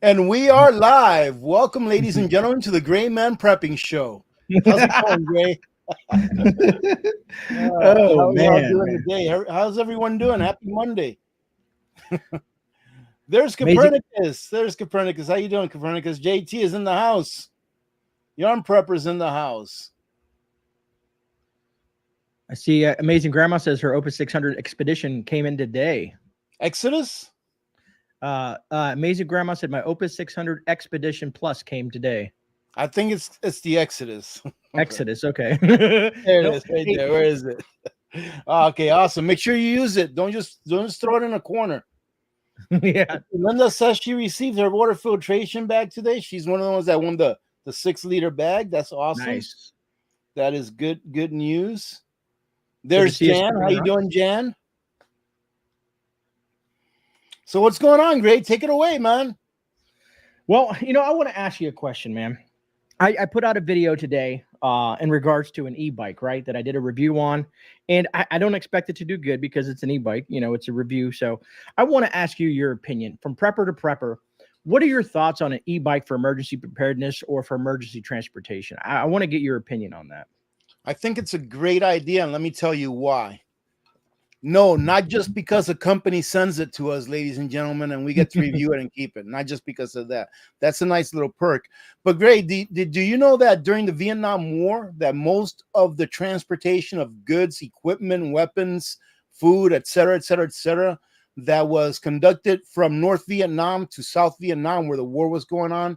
And we are live. Welcome, ladies and gentlemen, to the GREYMAN Prepping Show. How's it going, Gray? Oh, man. Doing today? How's everyone doing? Happy Monday. There's Copernicus. There's Copernicus. How you doing, Copernicus? JT is in the house. Yarn Prepper's in the house. I see Amazing Grandma says her Opus 600 expedition came in today. Exodus? Amazing Grandma said my Opus 600 Expedition Plus came today. I think it's the Exodus. Exodus, okay. There it is, right there. Where is it? Okay, awesome. Make sure you use it. Don't just throw it in a corner. Yeah. Linda says she received her water filtration bag today. She's one of the ones that won the 6-liter bag. That's awesome. Nice. That is good news. There's Jan. How you doing, Jan? So what's going on, Gray? Take it away, man. Well, I want to ask you a question, man. I put out a video today in regards to an e-bike, right, that I did a review on, and I don't expect it to do good because it's an e-bike. It's a review. So I want to ask you your opinion from prepper to prepper. What are your thoughts on an e-bike for emergency preparedness or for emergency transportation? I want to get your opinion on that. I think it's a great idea, and let me tell you why. No, not just because a company sends it to us, ladies and gentlemen, and we get to review it and keep it. Not just because of that. That's a nice little perk. But Gray, do you know that during the Vietnam War, that most of the transportation of goods, equipment, weapons, food, et cetera, that was conducted from North Vietnam to South Vietnam, where the war was going on,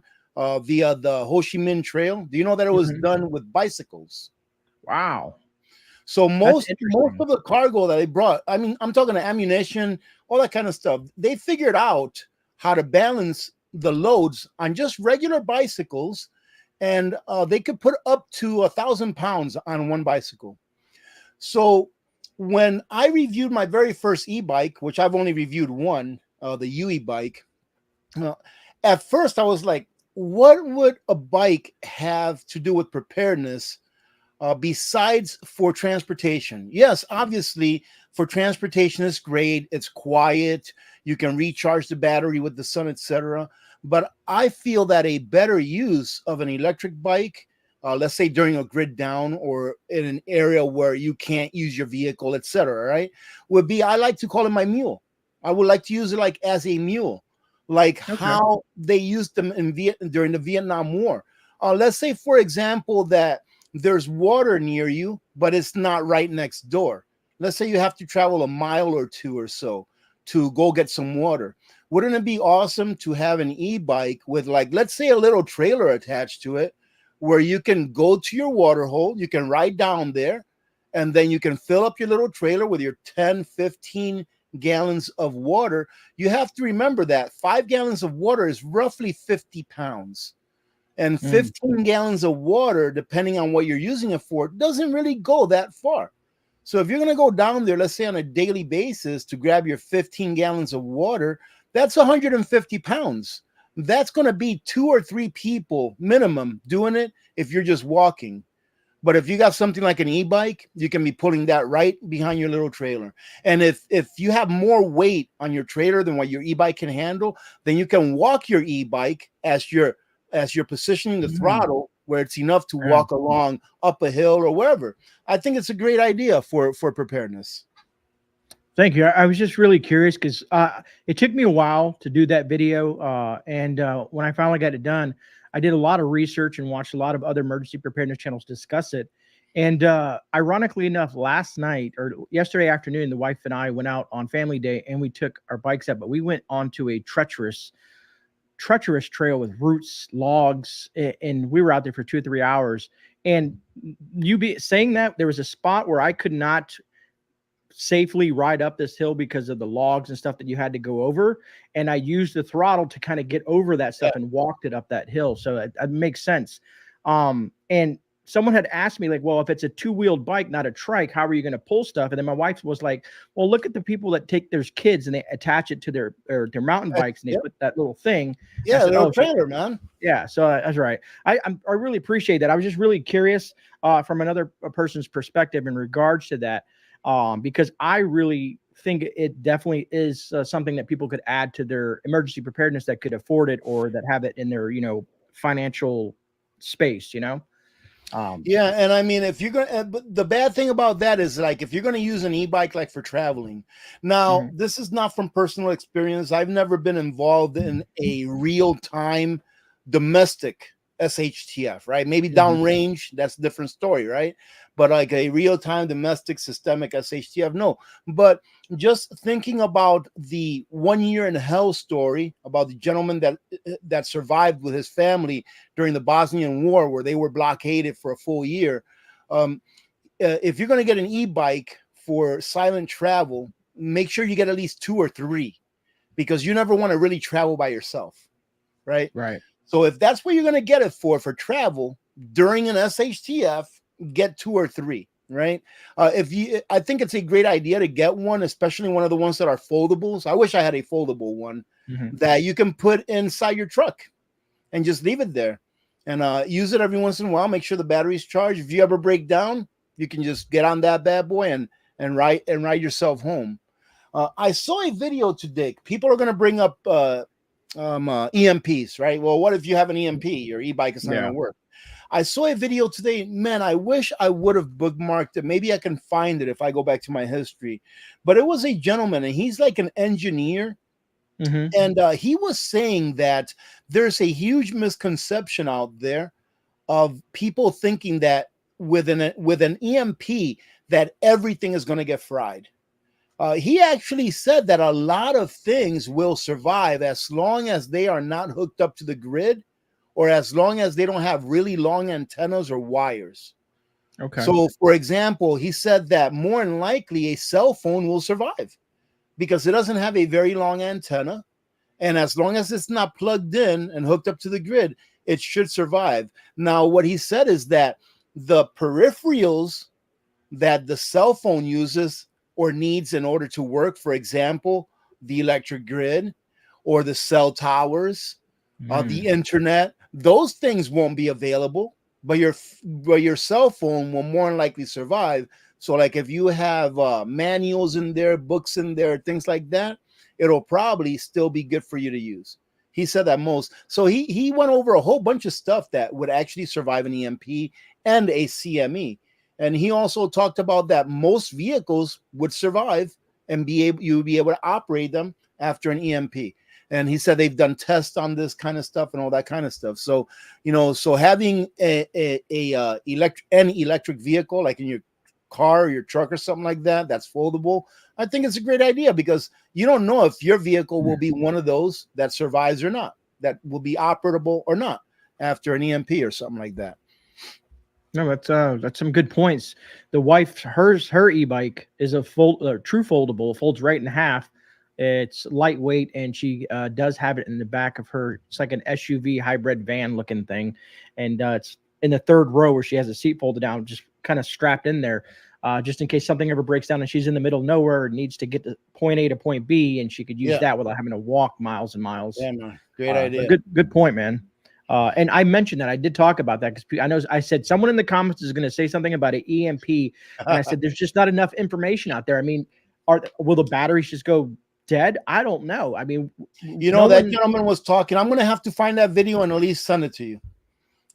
via the Ho Chi Minh Trail? Do you know that it was done with bicycles? Wow. So most of the cargo that they brought, I mean, I'm talking to ammunition, all that kind of stuff. They figured out how to balance the loads on just regular bicycles, and they could put up to 1,000 pounds on one bicycle. So when I reviewed my very first e-bike, which I've only reviewed one, the UE bike, at first I was like, what would a bike have to do with preparedness? Besides for transportation? Yes, obviously for transportation it's great, it's quiet, you can recharge the battery with the sun, etc. But I feel that a better use of an electric bike, let's say during a grid down or in an area where you can't use your vehicle, etc., right, would be, I like to call it my mule. I would like to use it like as a mule, like how they used them during the Vietnam War. Let's say, for example, that there's water near you, but it's not right next door. Let's say you have to travel a mile or two or so to go get some water. Wouldn't it be awesome to have an e-bike with, like, let's say a little trailer attached to it where you can go to your water hole, you can ride down there, and then you can fill up your little trailer with your 10, 15 gallons of water. You have to remember that 5 gallons of water is roughly 50 pounds. And 15 gallons of water, depending on what you're using it for, doesn't really go that far. So if you're going to go down there, let's say on a daily basis, to grab your 15 gallons of water, that's 150 pounds. That's going to be 2 or 3 people minimum doing it if you're just walking. But if you got something like an e-bike, you can be pulling that right behind your little trailer. And if you have more weight on your trailer than what your e-bike can handle, then you can walk your e-bike as you're positioning the throttle where it's enough to walk along up a hill or wherever. I think it's a great idea for preparedness. Thank you. I was just really curious because it took me a while to do that video. And when I finally got it done, I did a lot of research and watched a lot of other emergency preparedness channels discuss it. And ironically enough, last night or yesterday afternoon, the wife and I went out on family day and we took our bikes out, but we went onto a treacherous trail with roots, logs, and we were out there for 2 or 3 hours. And you be saying that there was a spot where I could not safely ride up this hill because of the logs and stuff that you had to go over. And I used the throttle to kind of get over that stuff and walked it up that hill. So it makes sense. And someone had asked me like, well, if it's a 2-wheeled bike, not a trike, how are you going to pull stuff? And then my wife was like, well, look at the people that take their kids and they attach it to their mountain bikes and they put that little thing. Yeah, said, little trailer, man. Yeah, so that's right. I really appreciate that. I was just really curious from another person's perspective in regards to that. Because I really think it definitely is something that people could add to their emergency preparedness that could afford it or that have it in their, financial space, Yeah, and I mean, if you're gonna, but the bad thing about that is like if you're gonna use an e-bike like for traveling. Now, this is not from personal experience. I've never been involved in a real-time domestic SHTF, right? Maybe downrange, that's a different story, right? But like a real-time domestic systemic SHTF, no. But just thinking about the 1 year in hell story about the gentleman that survived with his family during the Bosnian War, where they were blockaded for a full year. If you're going to get an e-bike for silent travel, make sure you get at least 2 or 3, because you never want to really travel by yourself, right? Right. So if that's what you're going to get it for travel during an SHTF, get 2 or 3, right? I think it's a great idea to get one, especially one of the ones that are foldables. I wish I had a foldable one that you can put inside your truck and just leave it there and use it every once in a while. Make sure the battery's charged. If you ever break down, you can just get on that bad boy and ride yourself home. I saw a video today. People are going to bring up EMPs, right? Well, what if you have an EMP? Your e-bike is not going to work. I saw a video today. Man, I wish I would have bookmarked it. Maybe I can find it if I go back to my history. But it was a gentleman, and he's like an engineer. And he was saying that there's a huge misconception out there of people thinking that with an EMP that everything is going to get fried. He actually said that a lot of things will survive as long as they are not hooked up to the grid, or as long as they don't have really long antennas or wires. Okay. So, for example, he said that more than likely a cell phone will survive because it doesn't have a very long antenna. And as long as it's not plugged in and hooked up to the grid, it should survive. Now, what he said is that the peripherals that the cell phone uses or needs in order to work, for example, the electric grid or the cell towers, the internet, those things won't be available, but your cell phone will more than likely survive. So like if you have manuals in there, books in there, things like that, it'll probably still be good for you to use. He said that most. So he went over a whole bunch of stuff that would actually survive an EMP and a CME. And he also talked about that most vehicles would survive and you would be able to operate them after an EMP. And he said they've done tests on this kind of stuff and all that kind of stuff. So, so having an electric vehicle, like in your car or your truck or something like that, that's foldable, I think it's a great idea because you don't know if your vehicle will be one of those that survives or not, that will be operable or not after an EMP or something like that. No, that's some good points. The wife, her e-bike is a true foldable, folds right in half. It's lightweight, and she does have it in the back of her. It's like an SUV hybrid van looking thing, and it's in the third row where she has a seat folded down, just kind of strapped in there, just in case something ever breaks down and she's in the middle of nowhere and needs to get to point A to point B, and she could use that without having to walk miles and miles. Yeah, man. Great idea. Good point, man. And I mentioned that I did talk about that because I know I said someone in the comments is going to say something about an EMP, and I said there's just not enough information out there. I mean, will the batteries just go dead? I don't know. I mean, that gentleman was talking. I'm going to have to find that video and at least send it to you.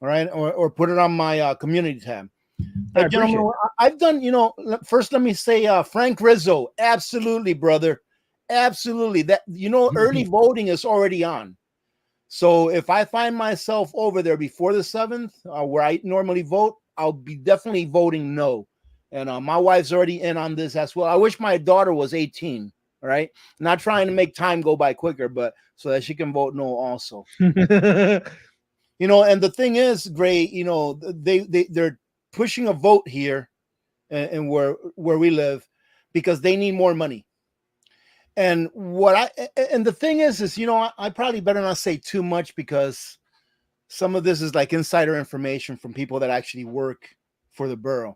all right, or put it on my community tab. I Gentlemen, appreciate I've done, first let me say, Frank Rizzo, absolutely, brother, absolutely. That early voting is already on. So if I find myself over there before the 7th, where I normally vote, I'll be definitely voting no. And my wife's already in on this as well. I wish my daughter was 18. All right, not trying to make time go by quicker, but so that she can vote no also. And the thing is, Gray, they're pushing a vote here, and where we live, because they need more money. And the thing is, I probably better not say too much, because some of this is like insider information from people that actually work for the borough.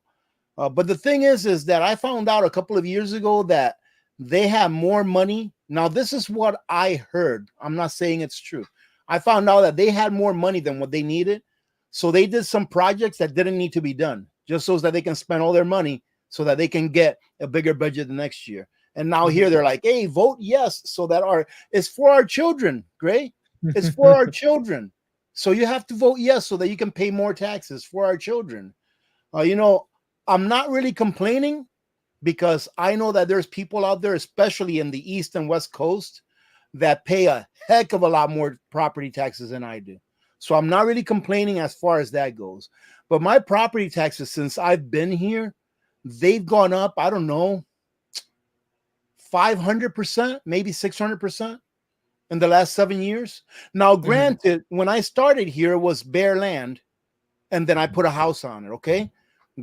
But the thing is that I found out a couple of years ago that they have more money. Now, this is what I heard. I'm not saying it's true. I found out that they had more money than what they needed. So they did some projects that didn't need to be done, just so that they can spend all their money so that they can get a bigger budget the next year. And now here they're like, hey, vote yes, so that it's for our children, Gray. It's for our children. So you have to vote yes so that you can pay more taxes for our children. I'm not really complaining, because I know that there's people out there, especially in the East and West Coast, that pay a heck of a lot more property taxes than I do. So I'm not really complaining as far as that goes. But my property taxes, since I've been here, they've gone up, I don't know, 500%, maybe 600% in the last 7 years. Now, granted, when I started here, it was bare land, and then I put a house on it, okay?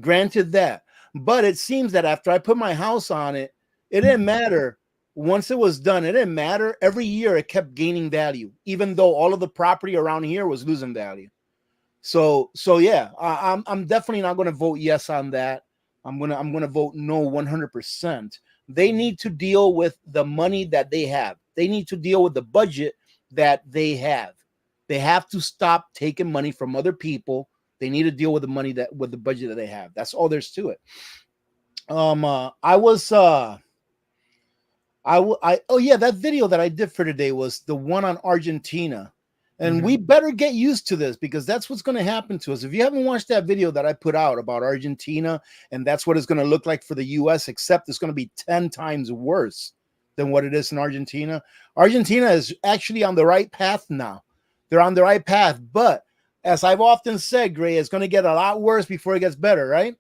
Granted that. But it seems that after I put my house on it, it didn't matter. Once it was done, it didn't matter. Every year it kept gaining value, even though all of the property around here was losing value. So yeah, I'm definitely not going to vote yes on that. I'm gonna vote no 100%. They need to deal with the money that they have. They need to deal with the budget that they have. They have to stop taking money from other people. They need to deal with the budget that they have. That's all there's to it. That video that I did for today was the one on Argentina. And we better get used to this, because that's what's going to happen to us. If you haven't watched that video that I put out about Argentina, and that's what it's going to look like for the U.S., except it's going to be 10 times worse than what it is in Argentina. Argentina is actually on the right path now. They're on the right path. But as I've often said, Gray, it's going to get a lot worse before it gets better, right?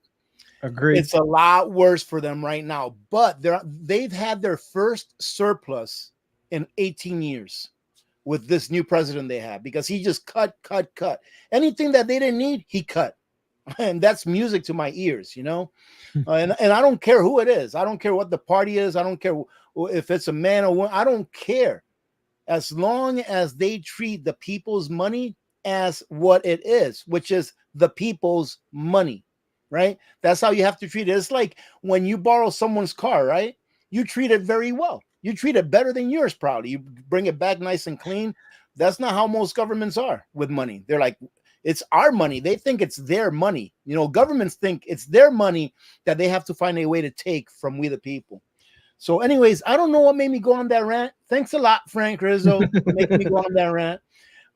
Agreed. It's a lot worse for them right now. But they've had their first surplus in 18 years. With this new president they have, because he just cut. Anything that they didn't need, he cut. And that's music to my ears, and I don't care who it is. I don't care what the party is. I don't care if it's a man or woman. I don't care. As long as they treat the people's money as what it is, which is the people's money, right? That's how you have to treat it. It's like when you borrow someone's car, right? You treat it very well. You treat it better than yours, probably. You bring it back nice and clean. That's not how most governments are with money. They're like, it's our money. They think it's their money. Governments think it's their money that they have to find a way to take from we the people. So anyways, I don't know what made me go on that rant. Thanks a lot, Frank Rizzo, for making me go on that rant.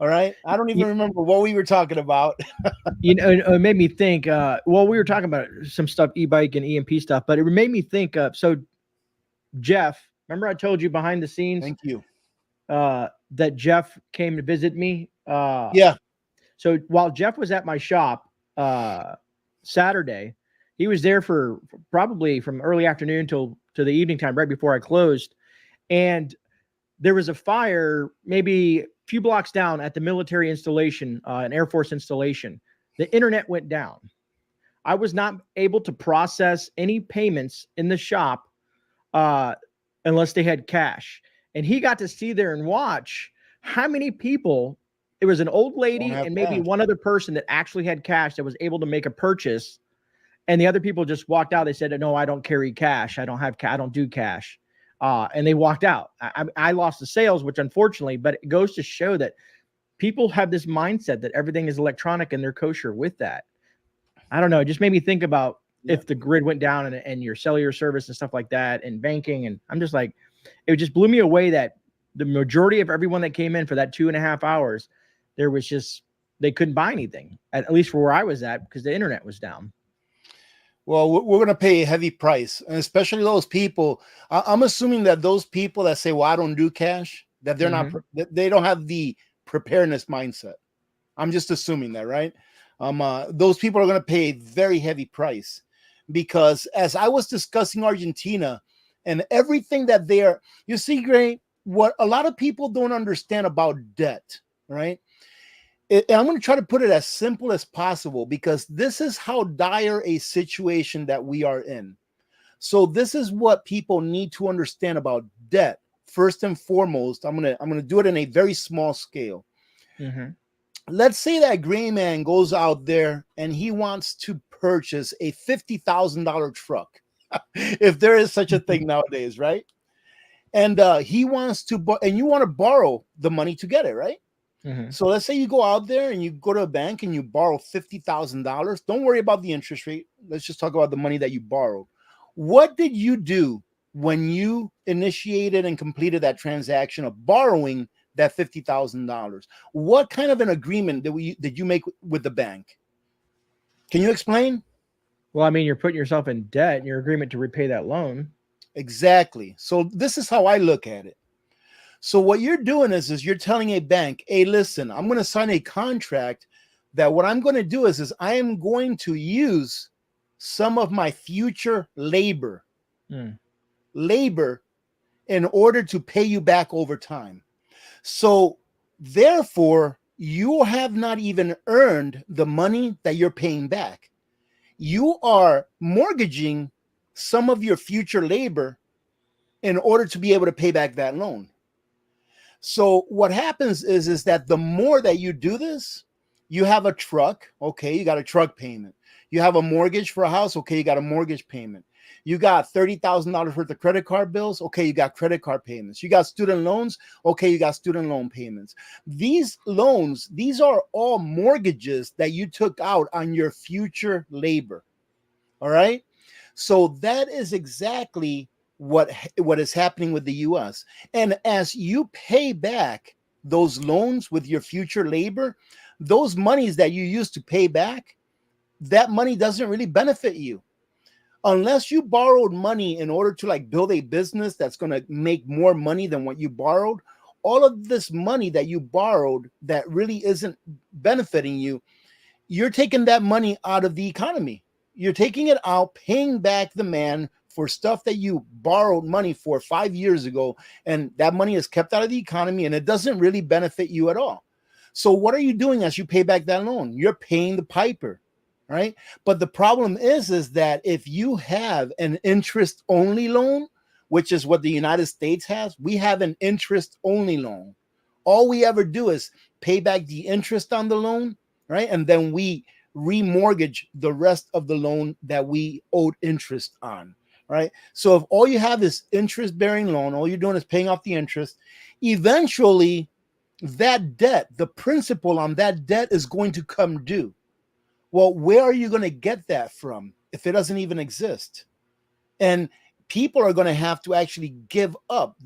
All right. I don't even remember what we were talking about. It made me think, we were talking about some stuff, e-bike and EMP stuff, but it made me think, so Jeff, remember I told you behind the scenes? Thank you. That Jeff came to visit me. Yeah. So while Jeff was at my shop Saturday, he was there for probably from early afternoon to the evening time, right before I closed. And there was a fire maybe a few blocks down at the military installation, an Air Force installation. The internet went down. I was not able to process any payments in the shop unless they had cash. And he got to see there and watch how many people, it was an old lady and maybe one other person that actually had cash that was able to make a purchase. And the other people just walked out. They said, no, I don't carry cash. I don't do cash. And they walked out. I lost the sales, which unfortunately, but it goes to show that people have this mindset that everything is electronic and they're kosher with that. I don't know. It just made me think about if the grid went down and your cellular service and stuff like that and banking. And I'm just like, it just blew me away that the majority of everyone that came in for that 2.5 hours, there was just they couldn't buy anything, at least for where I was at, because the internet was down. Well, we're going to pay a heavy price, and especially those people. I'm assuming that those people that say, well, I don't do cash, that they're not, they don't have the preparedness mindset. I'm just assuming that, right? Those people are going to pay a very heavy price, because as I was discussing Argentina and everything that they're, you see, Gray, what a lot of people don't understand about debt, right? I'm going to try to put it as simple as possible, because this is how dire a situation that we are in. So this is what people need to understand about debt. First and foremost, I'm going to do it in a very small scale. Let's say that GREYMAN goes out there and he wants to purchase a $50,000 truck, if there is such a thing nowadays, right? And he wants to, and you want to borrow the money to get it, right? So let's say you go out there and you go to a bank and you borrow $50,000. Don't worry about the interest rate. Let's just talk about the money that you borrowed. What did you do when you initiated and completed that transaction of borrowing that $50,000? What kind of an agreement did you make with the bank? Can you explain? Well, I mean, you're putting yourself in debt in your agreement to repay that loan. Exactly. So this is how I look at it. So what you're doing is you're telling a bank, hey, listen, I'm going to sign a contract that what I'm going to do is I am going to use some of my future labor in order to pay you back over time. So therefore, you have not even earned the money that you're paying back. You are mortgaging some of your future labor in order to be able to pay back that loan. So what happens is that the more that you do this, you have a truck, okay, you got a truck payment. You have a mortgage for a house, okay, you got a mortgage payment. You got $30,000 worth of credit card bills, okay, you got credit card payments. You got student loans, okay, you got student loan payments. These loans, these are all mortgages that you took out on your future labor, all right? So that is exactly what is happening with the U.S. And as you pay back those loans with your future labor, those monies that you used to pay back, that money doesn't really benefit you. Unless you borrowed money in order to like build a business that's going to make more money than what you borrowed, all of this money that you borrowed that really isn't benefiting you, you're taking that money out of the economy. You're taking it out, paying back the man for stuff that you borrowed money for 5 years ago, and that money is kept out of the economy and it doesn't really benefit you at all. So what are you doing as you pay back that loan? You're paying the piper, right? But the problem is that if you have an interest-only loan, which is what the United States has, we have an interest-only loan. All we ever do is pay back the interest on the loan, right? And then we remortgage the rest of the loan that we owed interest on. Right. So if all you have is interest bearing loan, all you're doing is paying off the interest, eventually that debt, the principal on that debt is going to come due. Well, where are you going to get that from if it doesn't even exist? And people are going to have to actually give up.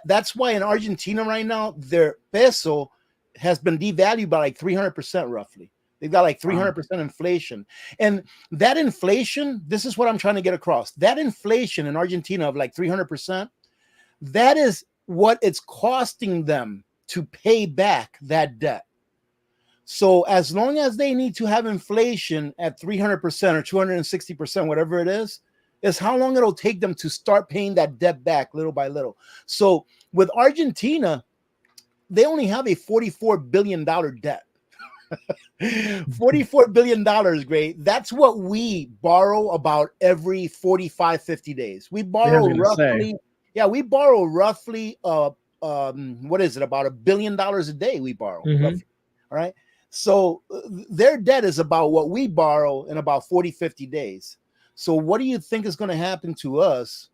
That's why in Argentina right now, their peso has been devalued by like 300% roughly. They've got like 300% inflation. And that inflation, this is what I'm trying to get across. That inflation in Argentina of like 300%, that is what it's costing them to pay back that debt. So as long as they need to have inflation at 300% or 260%, whatever it is how long it'll take them to start paying that debt back little by little. So with Argentina, they only have a $44 billion debt. $44 billion, great. That's what we borrow about every 45, 50 days. We borrow roughly, we borrow roughly, what is it? About $1 billion a day we borrow. Roughly, all right. So their debt is about what we borrow in about 40, 50 days. So what do you think is going to happen to us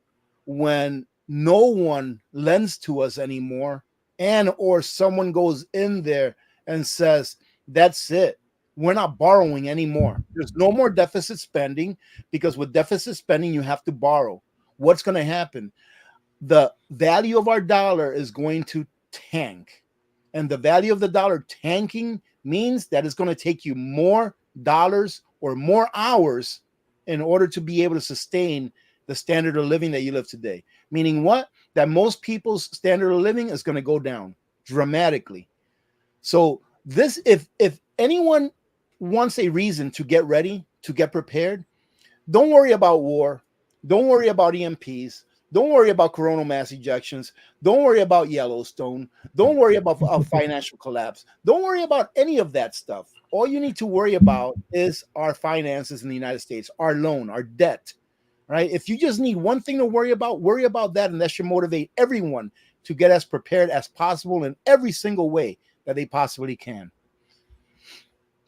when no one lends to us anymore, and or someone goes in there and says, that's it, we're not borrowing anymore. There's no more deficit spending, because with deficit spending, you have to borrow. What's going to happen? The value of our dollar is going to tank. And the value of the dollar tanking means that it's going to take you more dollars or more hours in order to be able to sustain the standard of living that you live today. Meaning what? That most people's standard of living is going to go down dramatically. So this, if anyone wants a reason to get ready, to get prepared, don't worry about war. Don't worry about EMPs. Don't worry about coronal mass ejections. Don't worry about Yellowstone. Don't worry about a financial collapse. Don't worry about any of that stuff. All you need to worry about is our finances in the United States, our loan, our debt, right? If you just need one thing to worry about that, and that should motivate everyone to get as prepared as possible in every single way that they possibly can.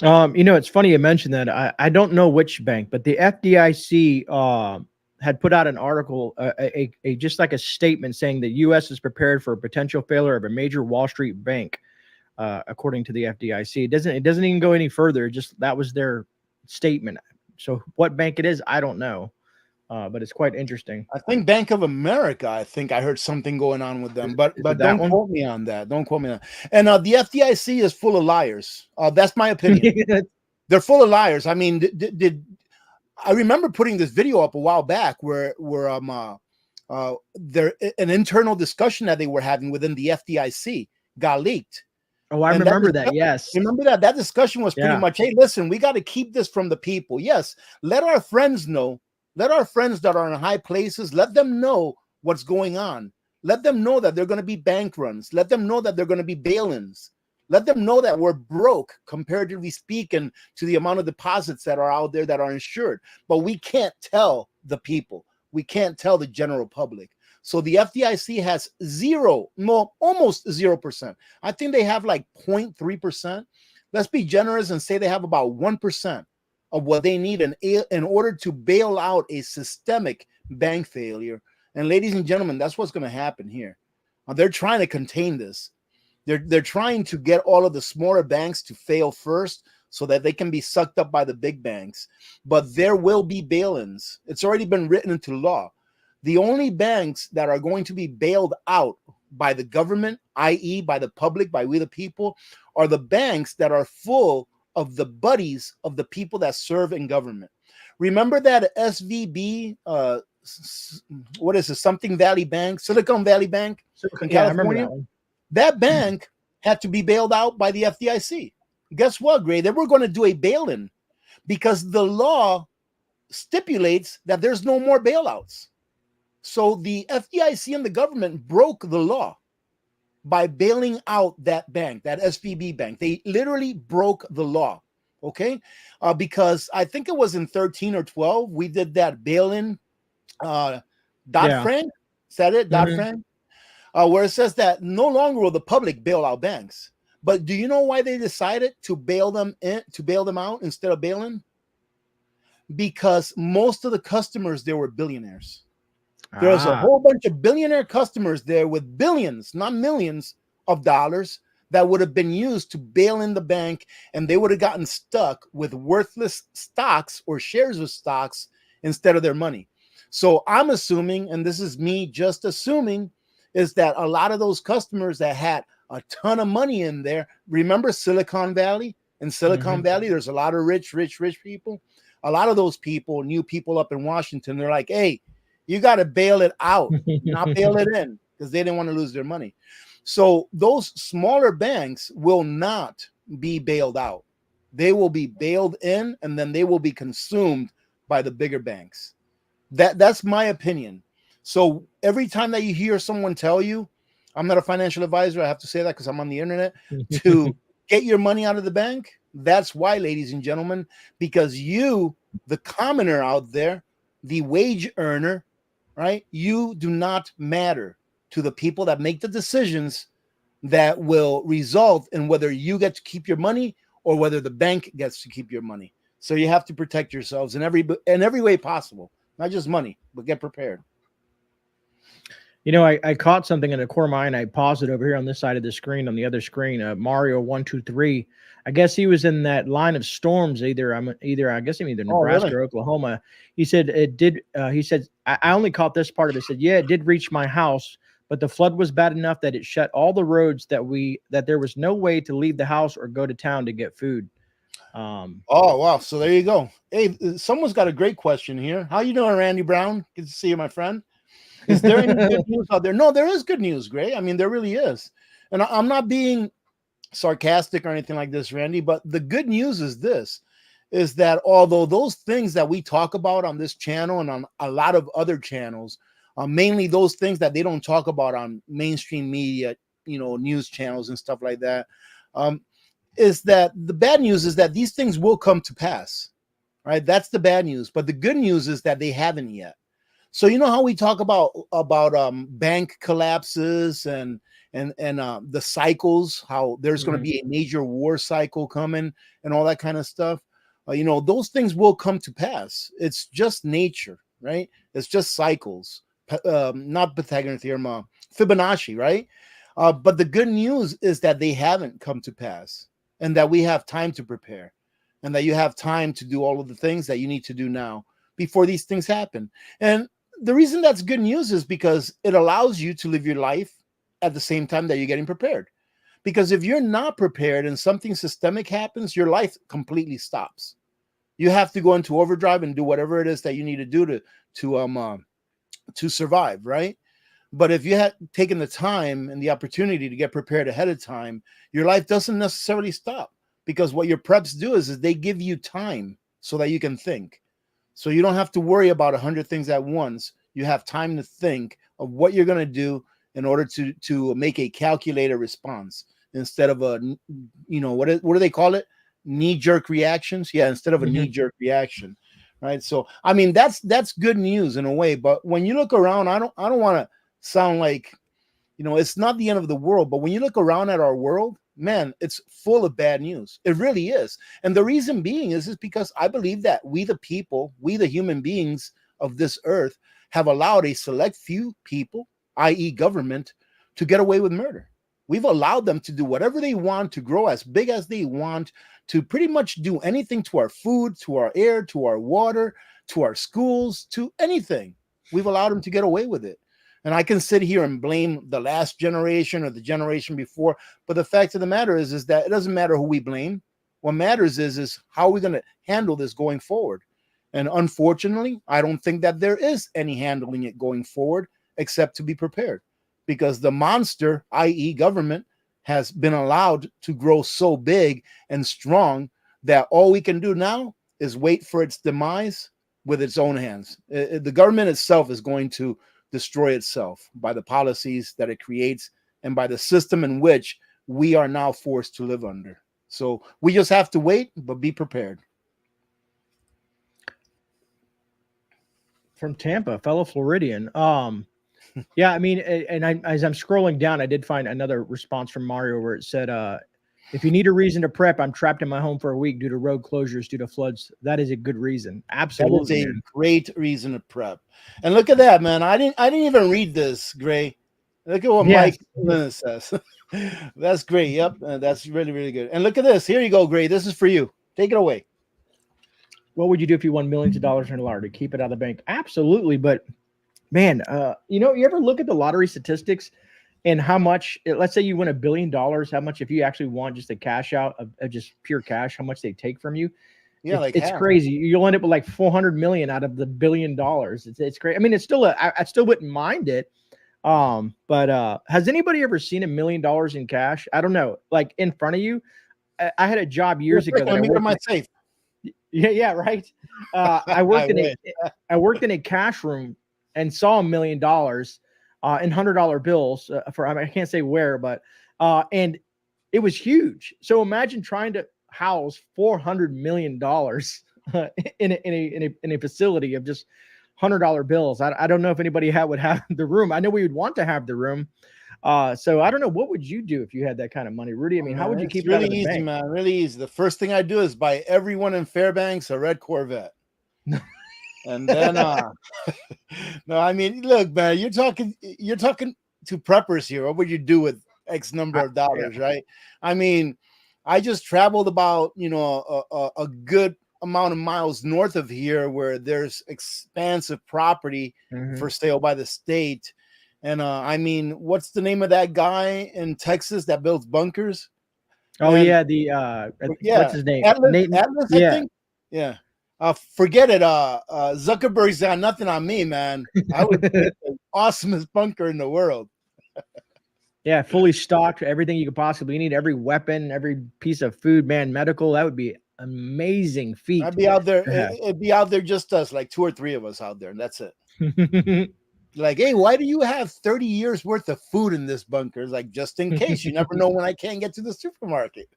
You know, it's funny you mentioned that. I don't know which bank, but the FDIC had put out an article, just like a statement saying the U.S. is prepared for a potential failure of a major Wall Street bank, according to the FDIC. It doesn't even go any further. Just that was their statement. So what bank it is, I don't know, but it's quite interesting. I think Bank of America. I think I heard something going on with them, but don't quote me on that. Don't quote me on that. And the FDIC is full of liars. That's my opinion. They're full of liars. I mean, I remember putting this video up a while back where there an internal discussion that they were having within the FDIC got leaked. Oh, I remember that. Yes. Remember that discussion was pretty much, hey, listen, we got to keep this from the people. Yes. Let our friends know. Let our friends that are in high places, let them know what's going on. Let them know that they're going to be bank runs. Let them know that they're going to be bail-ins. Let them know that we're broke, comparatively speaking, to the amount of deposits that are out there that are insured. But we can't tell the people. We can't tell the general public. So the FDIC has almost 0%. I think they have like 0.3%. Let's be generous and say they have about 1% of what they need in order to bail out a systemic bank failure. And ladies and gentlemen, that's what's going to happen here. They're trying to contain this. They're trying to get all of the smaller banks to fail first so that they can be sucked up by the big banks. But there will be bail-ins. It's already been written into law. The only banks that are going to be bailed out by the government, i.e. by the public, by we the people, are the banks that are full of the buddies of the people that serve in government. Remember that SVB, what is it, something Valley Bank, Silicon Valley Bank in California? That bank had to be bailed out by the FDIC. Guess what, Gray? They were going to do a bail-in because the law stipulates that there's no more bailouts. So the FDIC and the government broke the law by bailing out that bank, that SVB bank. They literally broke the law, okay? Because I think it was in 13 or 12, we did that bail-in, Dodd-Frank, said it, Dodd-Frank, where it says that no longer will the public bail out banks. But do you know why they decided to bail them out instead of bailing? Because most of the customers there were billionaires. There was a whole bunch of billionaire customers there with billions, not millions of dollars that would have been used to bail in the bank, and they would have gotten stuck with worthless stocks or shares of stocks instead of their money. So I'm assuming, and this is me just assuming, is that a lot of those customers that had a ton of money in there, remember Silicon Valley? In Silicon Valley, there's a lot of rich people. A lot of those people knew people up in Washington. They're like, hey, you got to bail it out, not bail it in, because they didn't want to lose their money. So those smaller banks will not be bailed out. They will be bailed in, and then they will be consumed by the bigger banks. That's my opinion. So every time that you hear someone tell you, I'm not a financial advisor, I have to say that because I'm on the internet, to get your money out of the bank, that's why, ladies and gentlemen, because you, the commoner out there, the wage earner, right? You do not matter to the people that make the decisions that will result in whether you get to keep your money or whether the bank gets to keep your money. So you have to protect yourselves in every way possible, not just money, but get prepared. You know, I caught something in the core of my eye. I paused it over here on this side of the screen, on the other screen. Mario123. I guess he was in that line of storms. Either Nebraska or Oklahoma. He said it did. He said I only caught this part of it. He said, yeah, it did reach my house, but the flood was bad enough that it shut all the roads that there was no way to leave the house or go to town to get food. Oh, wow. So there you go. Hey, someone's got a great question here. How you doing, Randy Brown? Good to see you, my friend. Is there any good news out there? No, there is good news, Gray. I mean, there really is. And I'm not being sarcastic or anything like this, Randy, but the good news is this, is that although those things that we talk about on this channel and on a lot of other channels, mainly those things that they don't talk about on mainstream media, news channels and stuff like that, is that the bad news is that these things will come to pass, right? That's the bad news. But the good news is that they haven't yet. So you know how we talk about bank collapses and the cycles, how there's going to be a major war cycle coming and all that kind of stuff. Those things will come to pass. It's just nature, right? It's just cycles, not Pythagorean theorem, Fibonacci, right? But the good news is that they haven't come to pass, and that we have time to prepare, and that you have time to do all of the things that you need to do now before these things happen. And the reason that's good news is because it allows you to live your life at the same time that you're getting prepared. Because if you're not prepared and something systemic happens, your life completely stops. You have to go into overdrive and do whatever it is that you need to do to survive, right? But if you had taken the time and the opportunity to get prepared ahead of time, your life doesn't necessarily stop, because what your preps do is they give you time so that you can think. So you don't have to worry about 100 things at once. You have time to think of what you're going to do in order to make a calculated response, instead of a, what do they call it? Knee-jerk reactions. Yeah, instead of a knee-jerk reaction, right? So I mean, that's good news in a way. But when you look around, I don't want to sound like, it's not the end of the world. But when you look around at our world, man, it's full of bad news. It really is. And the reason being is because I believe that we the people, we the human beings of this earth, have allowed a select few people, i.e. government, to get away with murder. We've allowed them to do whatever they want, to grow as big as they want, to pretty much do anything to our food, to our air, to our water, to our schools, to anything. We've allowed them to get away with it. And I can sit here and blame the last generation or the generation before, but the fact of the matter is that it doesn't matter who we blame. What matters is how are we going to handle this going forward? And unfortunately, I don't think that there is any handling it going forward except to be prepared, because the monster, i.e. government, has been allowed to grow so big and strong that all we can do now is wait for its demise with its own hands. The government itself is going to destroy itself by the policies that it creates and by the system in which we are now forced to live under. So we just have to wait, but be prepared. From Tampa, fellow Floridian. Yeah, I mean, and as I'm scrolling down, I did find another response from Mario where it said, if you need a reason to prep, I'm trapped in my home for a week due to road closures due to floods. That is a good reason. Absolutely. That is a great reason to prep. And look at that, man. I didn't even read this, Gray. Look at what Mike says. That's great. Yep. That's really, really good. And look at this. Here you go, Gray. This is for you. Take it away. What would you do if you won millions of dollars in a lottery? Keep it out of the bank? Absolutely. But man, you ever look at the lottery statistics and how much, let's say you win $1 billion, how much, if you actually want just a cash out of just pure cash, how much they take from you? Yeah, it's crazy. You'll end up with like 400 million out of the $1 billion. It's great. I mean, it's still I still wouldn't mind it. But has anybody ever seen $1 million in cash? I don't know, like in front of you. I had a job years ago. Let me go to my safe. Yeah, right. I worked in a cash room and saw $1 million in $100 bills I can't say where, but and it was huge. So imagine trying to house $400 million in a facility of just $100 bills. I don't know if anybody would have the room. I know we would want to have the room. So I don't know, what would you do if you had that kind of money, Rudy? I mean, how would you keep it out of the bank? Really easy, man. Really easy. The first thing I do is buy everyone in Fairbanks a red Corvette. And then no, I mean, look, man, you're talking to preppers here. What would you do with X number of dollars, right? I mean, I just traveled about, a good amount of miles north of here where there's expansive property for sale by the state. And I mean, what's the name of that guy in Texas that builds bunkers? Oh Man, yeah, what's yeah, his name? Atlas, Nate. Atlas, I Yeah. think. Yeah. Forget it. Zuckerberg's got nothing on me, man. I would make the awesomest bunker in the world. Yeah, fully stocked, everything you could possibly need, every weapon, every piece of food, man, medical. That would be amazing feat. I'd be out there. Yeah. It'd be out there just us, like 2 or 3 of us out there, and that's it. Like, hey, why do you have 30 years worth of food in this bunker? It's like, just in case. You never know when I can't get to the supermarket.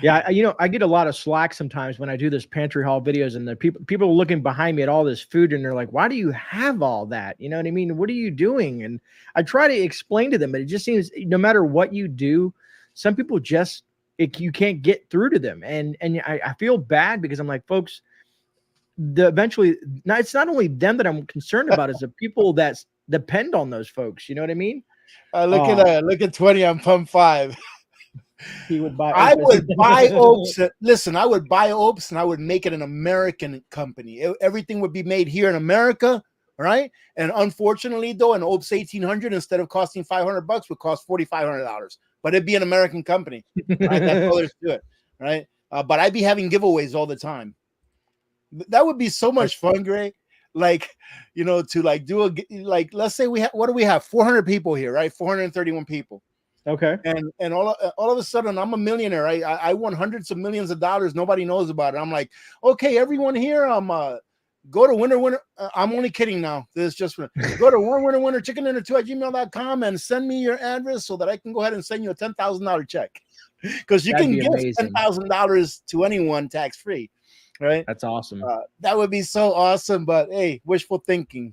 Yeah, I get a lot of slack sometimes when I do this pantry haul videos, and the people are looking behind me at all this food, and they're like, "Why do you have all that? You know what I mean? What are you doing?" And I try to explain to them, but it just seems no matter what you do, some people just you can't get through to them, and I feel bad because I'm like, folks, eventually, it's not only them that I'm concerned about, it's the people that depend on those folks. You know what I mean? Look at 20 on pump 5. He would buy. I would buy OUPES. Listen, I would buy OUPES and I would make it an American company. Everything would be made here in America, right? And unfortunately, though, an OUPES 1800 instead of costing $500 would cost $4,500. But it'd be an American company, right? That's all there's to it, right? But I'd be having giveaways all the time. That would be so much fun, Gray. Like, to like do let's say we have, what do we have? 400 people here, right? 431 people. Okay. And all of a sudden, I'm a millionaire. I won hundreds of millions of dollars. Nobody knows about it. I'm like, okay, everyone here, go to winner. I'm only kidding now. This is just go to winner chicken dinner 2@gmail.com and send me your address so that I can go ahead and send you a $10,000 check. Because you can give $10,000 to anyone tax free, right? That's awesome. That would be so awesome. But hey, wishful thinking,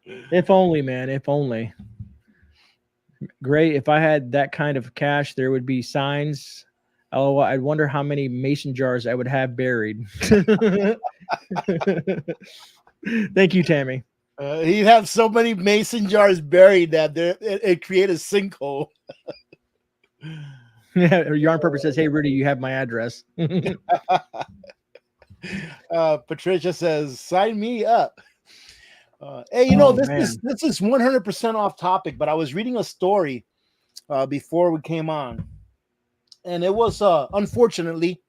If only, man. If only. Great. If I had that kind of cash, there would be signs. Oh, I'd wonder how many mason jars I would have buried. Thank you, Tammy. He'd have so many mason jars buried that it create a sinkhole. Yeah, Yarn Purpose says, "Hey, Rudy, you have my address." Patricia says, "Sign me up." Hey, this is 100% off topic, but I was reading a story before we came on, and it was unfortunately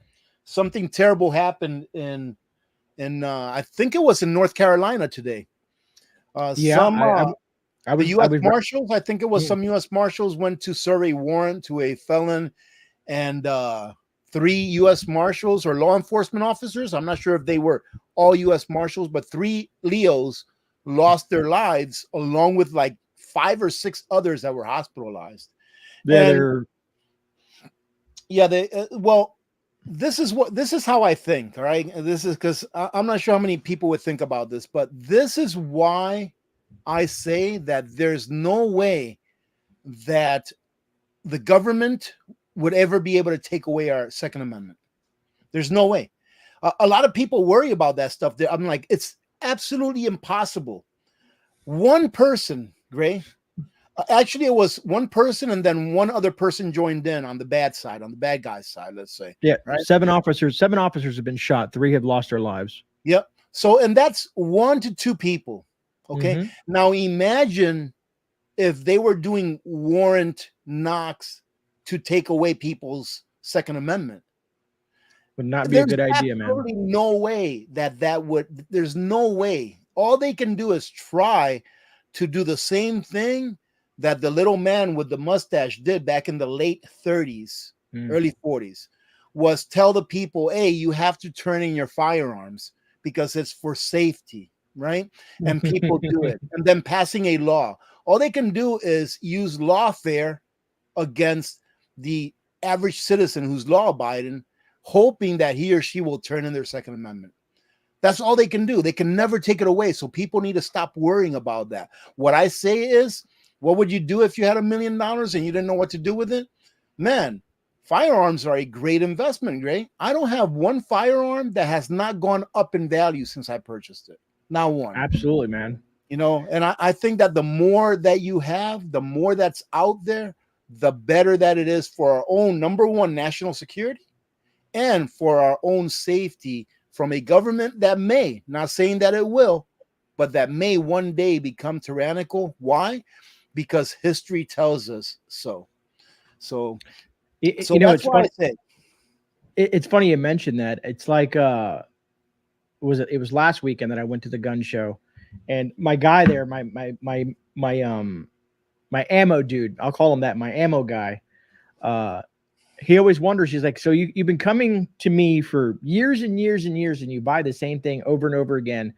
something terrible happened in I think it was in North Carolina today. The U.S. Marshals, I think it was some U.S. Marshals went to serve a warrant to a felon, and 3 U.S. Marshals or law enforcement officers, I'm not sure if they were all U.S. Marshals, but 3 Leos lost their lives along with like 5 or 6 others that were hospitalized. This is how I think. All right. This is because I'm not sure how many people would think about this, but this is why I say that there's no way that the government would ever be able to take away our Second Amendment. There's no way. A lot of people worry about that stuff. I'm like, it's absolutely impossible. One person, Gray, actually, it was one person, and then one other person joined in on the bad side, on the bad guy's side, let's say. Yeah, right? 7 officers have been shot. 3 have lost their lives. Yep. So, and that's 1 to 2 people. Okay. Mm-hmm. Now imagine if they were doing warrant knocks to take away people's Second Amendment. Would not be a good idea, man. There's no way there's no way. All they can do is try to do the same thing that the little man with the mustache did back in the late 30s, early 40s, was tell the people, hey, you have to turn in your firearms because it's for safety, right? And people do it. And then passing a law. All they can do is use lawfare against the average citizen who's law-abiding, hoping that he or she will turn in their Second Amendment. That's all they can do. They can never take it away. So people need to stop worrying about that. What I say is, what would you do if you had $1 million and you didn't know what to do with it? Man, firearms are a great investment, Gray. I don't have one firearm that has not gone up in value since I purchased it. Not one. Absolutely, man. And I think that the more that you have, the more that's out there, the better that it is for our own, number one, national security and for our own safety from a government that may, not saying that it will, but that may one day become tyrannical. Why? Because history tells us so. So that's It's why I funny. say It's funny you mentioned that. It's like it was last weekend that I went to the gun show, and my guy there, my ammo dude, I'll call him that, my ammo guy. He always wonders. He's like, so you've been coming to me for years and years and years, and you buy the same thing over and over again.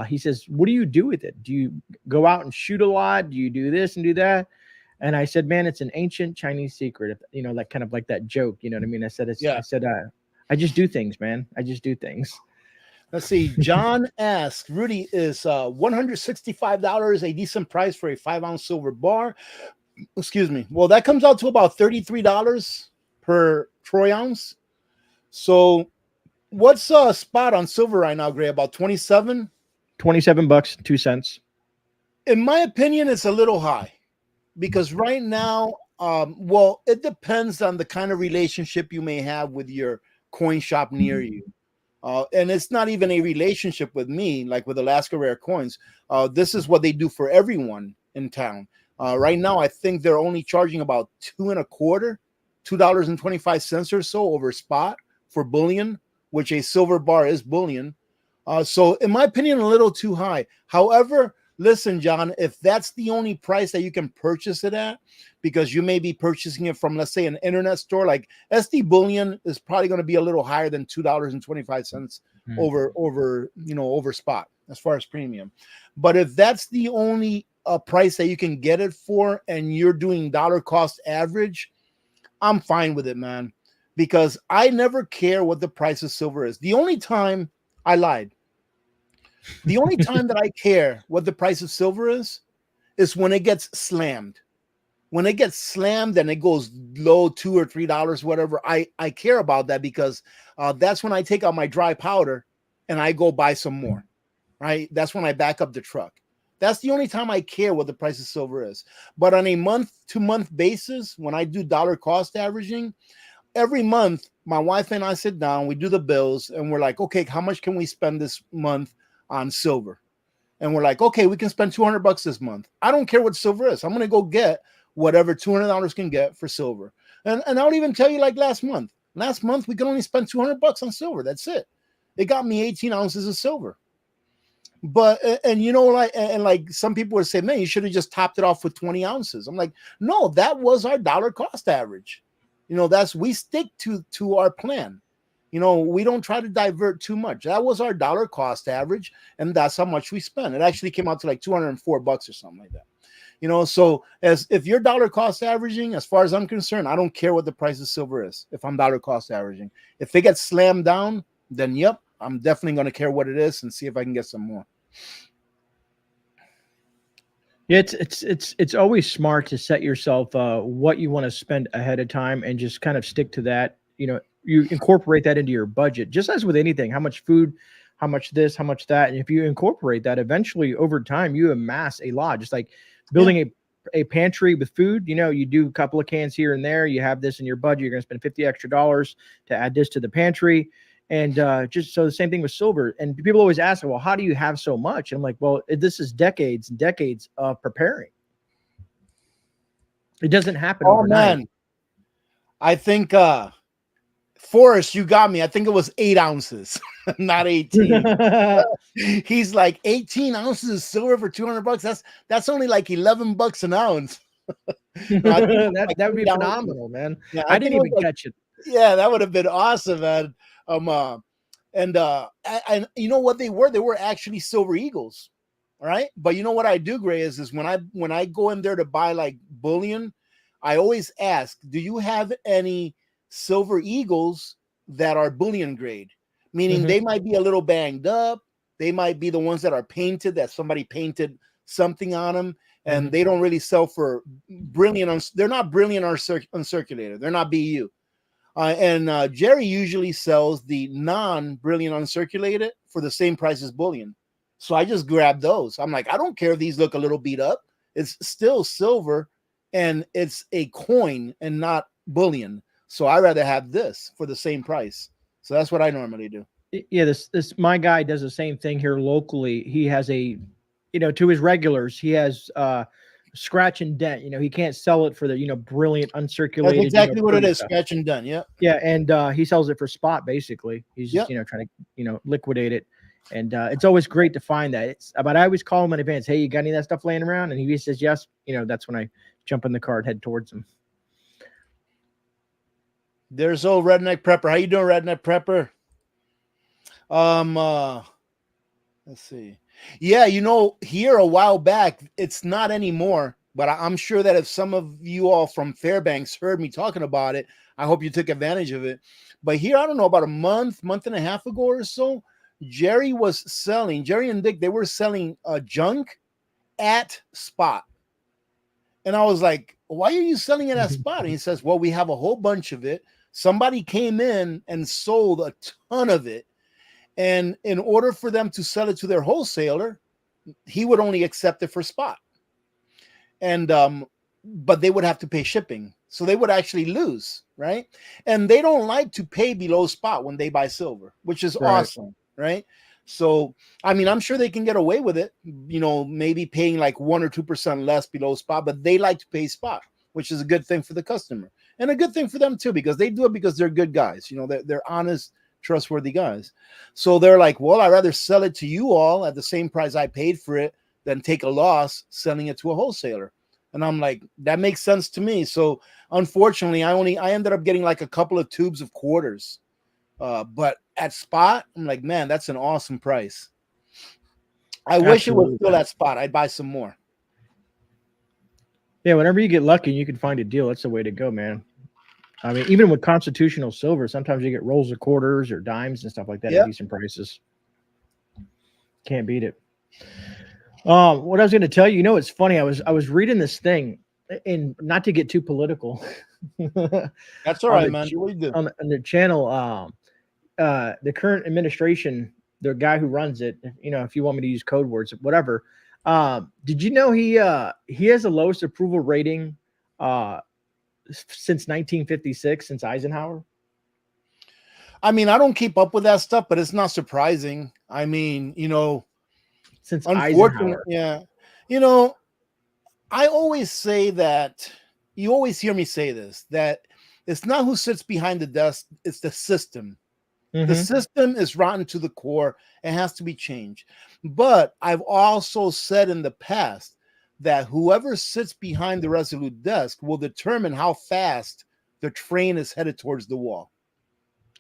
He says, what do you do with it? Do you go out and shoot a lot? Do you do this and do that? And I said, man, it's an ancient Chinese secret. You know, like kind of like that joke. You know what I mean? I said, yeah. I just do things, man. I just do things. Let's see. John asks, Rudy, is $165 a decent price for a 5-ounce silver bar? Excuse me. Well, that comes out to about $33 per troy ounce. So what's spot on silver right now, Gray? About 27? $27, 2 cents. In my opinion, it's a little high because right now, well, it depends on the kind of relationship you may have with your coin shop near you. And it's not even a relationship with me, like with Alaska Rare Coins. This is what they do for everyone in town. Right now, I think they're only charging about $2.25 or so over spot for bullion, which a silver bar is bullion. So in my opinion, a little too high. However, listen, John, if that's the only price that you can purchase it at, because you may be purchasing it from, let's say, an internet store, like SD Bullion is probably going to be a little higher than $2.25 over spot as far as premium. But if that's the only price that you can get it for, and you're doing dollar cost average, I'm fine with it, man, because I never care what the price of silver is. The only time I lied. The only time that I care what the price of silver is when it gets slammed. When it gets slammed and it goes low, $2 or $3, whatever, I care about that because that's when I take out my dry powder and I go buy some more, right? That's when I back up the truck. That's the only time I care what the price of silver is. But on a month-to-month basis, when I do dollar cost averaging, every month, my wife and I sit down, we do the bills, and we're like, okay, how much can we spend this month on silver? And we're like, okay, we can spend $200 this month. I don't care what silver is. I'm going to go get whatever $200 can get for silver. And I'll even tell you, like last month we could only spend $200 on silver. That's it. It got me 18 ounces of silver. But, and you know, like some people would say, man, you should have just topped it off with 20 ounces. I'm like, no, that was our dollar cost average. You know, we stick to our plan. You know, we don't try to divert too much. That was our dollar cost average, and that's how much we spent. It actually came out to like $204 or something like that. You know, so if you're dollar cost averaging, as far as I'm concerned, I don't care what the price of silver is. If I'm dollar cost averaging, if it gets slammed down, then yep, I'm definitely going to care what it is and see if I can get some more. Yeah, it's always smart to set yourself what you want to spend ahead of time and just kind of stick to that. You know, you incorporate that into your budget, just as with anything. How much food, how much this, how much that, and if you incorporate that, eventually over time you amass a lot. Just like building a pantry with food. You know, you do a couple of cans here and there. You have this in your budget. You're going to spend $50 extra to add this to the pantry. And just so the same thing with silver. And people always ask, well, how do you have so much? And I'm like, well, this is decades and decades of preparing. It doesn't happen overnight. Man. I think Forrest, you got me. I think it was 8 ounces, not 18. He's like 18 ounces of silver for $200. That's only like $11 an ounce. That would be phenomenal, man. Yeah, I didn't even catch it. Yeah, that would have been awesome, man. And you know what they were? They were actually silver eagles. All right. But you know what I do, Gray, is when I go in there to buy like bullion, I always ask, do you have any silver eagles that are bullion grade? Meaning they might be a little banged up. They might be the ones that are painted, that somebody painted something on them, and they don't really sell for brilliant. They're not brilliant uncirculated. They're not BU. And Jerry usually sells the non-brilliant uncirculated for the same price as bullion. So I just grabbed those. I'm like, I don't care if these look a little beat up. It's still silver, and it's a coin and not bullion. So I'd rather have this for the same price. So that's what I normally do. Yeah, this my guy does the same thing here locally. He has a, to his regulars, he has scratch and dent. He can't sell it for the brilliant That's uncirculated, exactly what it pretty is. stuff. Scratch and done. Yeah. Yeah, and he sells it for spot basically. He's just Yep. trying to liquidate it, and it's always great to find that. But I always call him in advance. Hey, you got any of that stuff laying around? And he says yes. That's when I jump in the car and head towards him. There's old Redneck Prepper. How you doing, Redneck Prepper? Let's see. Yeah, here a while back, it's not anymore, but I'm sure that if some of you all from Fairbanks heard me talking about it, I hope you took advantage of it. But here, I don't know, about a month and a half ago or so, Jerry and Dick, they were selling junk at spot. And I was like, why are you selling it at spot? And he says, well, we have a whole bunch of it. Somebody came in and sold a ton of it. And in order for them to sell it to their wholesaler, he would only accept it for spot. And but they would have to pay shipping. So they would actually lose, right? And they don't like to pay below spot when they buy silver, which is awesome, right? So, I mean, I'm sure they can get away with it, maybe paying like 1 or 2% less below spot, but they like to pay spot, which is a good thing for the customer and a good thing for them too, because they do it because they're good guys. They're honest, trustworthy guys. So they're like, well, I'd rather sell it to you all at the same price I paid for it than take a loss selling it to a wholesaler. And I'm like, that makes sense to me. So unfortunately, I ended up getting like a couple of tubes of quarters. But at spot, I'm like, man, that's an awesome price. I wish it was still at spot. I'd buy some more. Yeah, whenever you get lucky and you can find a deal, that's the way to go, man. I mean, even with constitutional silver, sometimes you get rolls of quarters or dimes and stuff like that at decent prices. Can't beat it. What I was going to tell you, it's funny. I was reading this thing, and not to get too political. That's all right, man. On the channel, the current administration, the guy who runs it, if you want me to use code words, whatever. Did you know he has the lowest approval rating since 1956, since Eisenhower? I mean, I don't keep up with that stuff, but it's not surprising. I mean, since unfortunately, Eisenhower. Yeah. I always say that, you always hear me say this, that it's not who sits behind the desk, it's the system. Mm-hmm. The system is rotten to the core and has to be changed. But I've also said in the past that whoever sits behind the Resolute desk will determine how fast the train is headed towards the wall.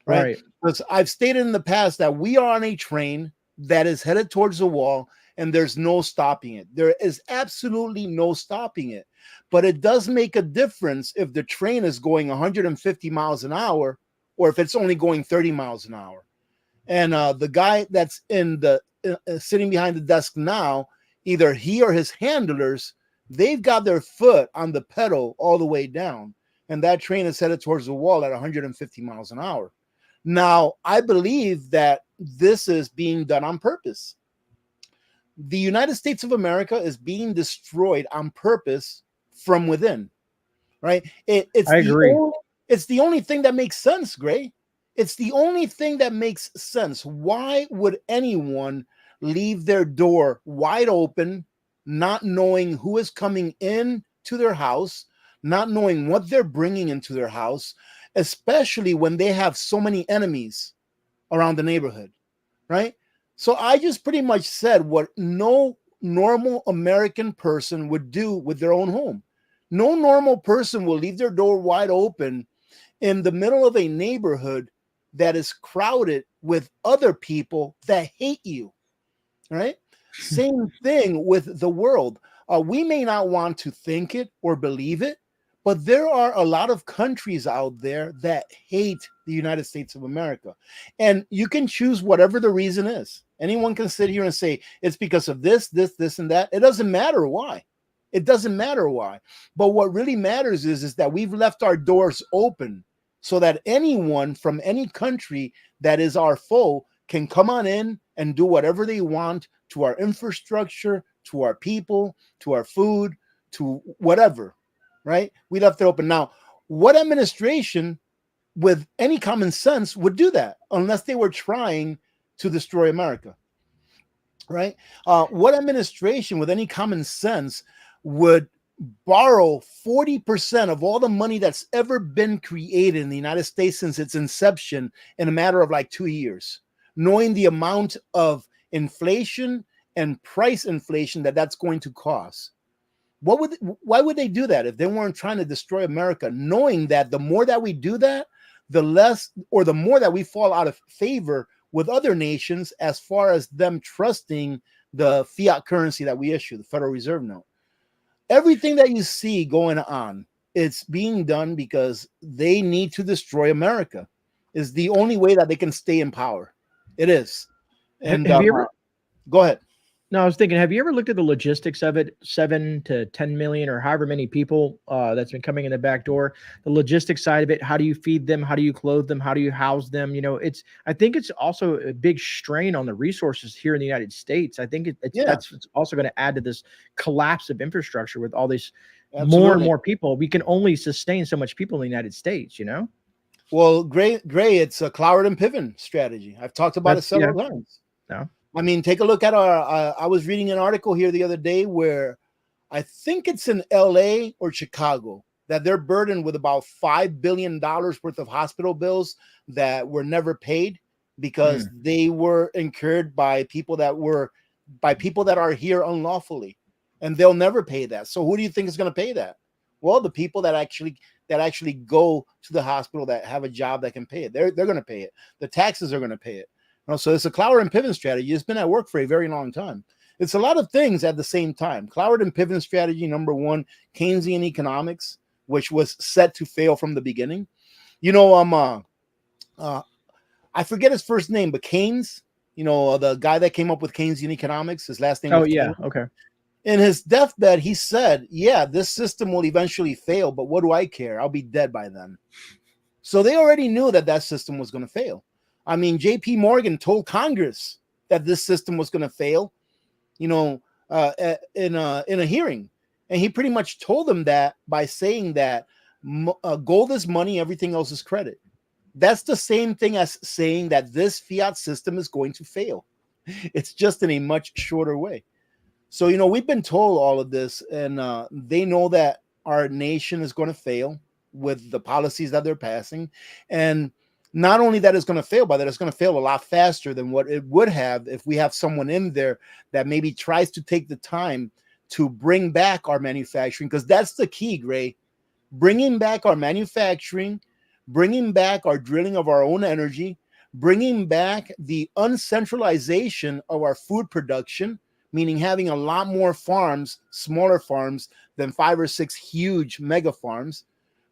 Right? Because I've stated in the past that we are on a train that is headed towards the wall, and there's no stopping it. There is absolutely no stopping it. But it does make a difference if the train is going 150 miles an hour or if it's only going 30 miles an hour. And the guy that's in the sitting behind the desk now, either he or his handlers, they've got their foot on the pedal all the way down, and that train is headed towards the wall at 150 miles an hour. Now, I believe that this is being done on purpose. The United States of America is being destroyed on purpose from within, right? I agree. It's the only thing that makes sense, Gray. It's the only thing that makes sense. Why would anyone leave their door wide open, not knowing who is coming in to their house, not knowing what they're bringing into their house, especially when they have so many enemies around the neighborhood, right? So I just pretty much said what no normal American person would do with their own home. No normal person will leave their door wide open in the middle of a neighborhood that is crowded with other people that hate you, right? Same thing with the world. We may not want to think it or believe it, but there are a lot of countries out there that hate the United States of America. And you can choose whatever the reason is. Anyone can sit here and say, it's because of this, and that. It doesn't matter why. It doesn't matter why. But what really matters is that we've left our doors open so that anyone from any country that is our foe can come on in and do whatever they want to our infrastructure, to our people, to our food, to whatever, right? We left it open. Now, what administration with any common sense would do that unless they were trying to destroy America, right? What administration with any common sense would borrow 40% of all the money that's ever been created in the United States since its inception in a matter of like 2 years, knowing the amount of inflation and price inflation that that's going to cause? Why would they do that if they weren't trying to destroy America, knowing that the more that we do that, the less or the more that we fall out of favor with other nations as far as them trusting the fiat currency that we issue, the Federal Reserve note? Everything that you see going on, it's being done because they need to destroy America. Is the only way that they can stay in power. It is. And have you ever? Go ahead. No, I was thinking, have you ever looked at the logistics of it? 7 to 10 million or however many people that's been coming in the back door, the logistics side of it. How do you feed them? How do you clothe them? How do you house them? You know, I think it's also a big strain on the resources here in the United States. I think that's also going to add to this collapse of infrastructure with all these more and more people. We can only sustain so much people in the United States, you know? Well, Gray, it's a Cloward and Piven strategy. I've talked about it several times. No. I mean, take a look at I was reading an article here the other day where I think it's in LA or Chicago that they're burdened with about $5 billion worth of hospital bills that were never paid because they were incurred by people that are here unlawfully, and they'll never pay that. So who do you think is going to pay that? Well, the people that actually go to the hospital that have a job that can pay it. They're going to pay it. The taxes are going to pay it. So it's a Cloward and Piven strategy. It's been at work for a very long time. It's a lot of things at the same time. Cloward and Piven strategy, number one, Keynesian economics, which was set to fail from the beginning. You know, I forget his first name, but Keynes, you know, the guy that came up with Keynesian economics, his last name was Keynes. Okay. In his deathbed, he said, yeah, this system will eventually fail, but what do I care? I'll be dead by then. So they already knew that system was going to fail. I mean, J.P. Morgan told Congress that this system was going to fail, you know, in a hearing. And he pretty much told them that by saying that gold is money, everything else is credit. That's the same thing as saying that this fiat system is going to fail. It's just in a much shorter way. So, you know, we've been told all of this, and they know that our nation is going to fail with the policies that they're passing. And not only that it's going to fail, but that it's going to fail a lot faster than what it would have if we have someone in there that maybe tries to take the time to bring back our manufacturing, because that's the key, Gray. Bringing back our manufacturing, bringing back our drilling of our own energy, bringing back the uncentralization of our food production, meaning having a lot more farms, smaller farms, than 5 or 6 huge mega farms.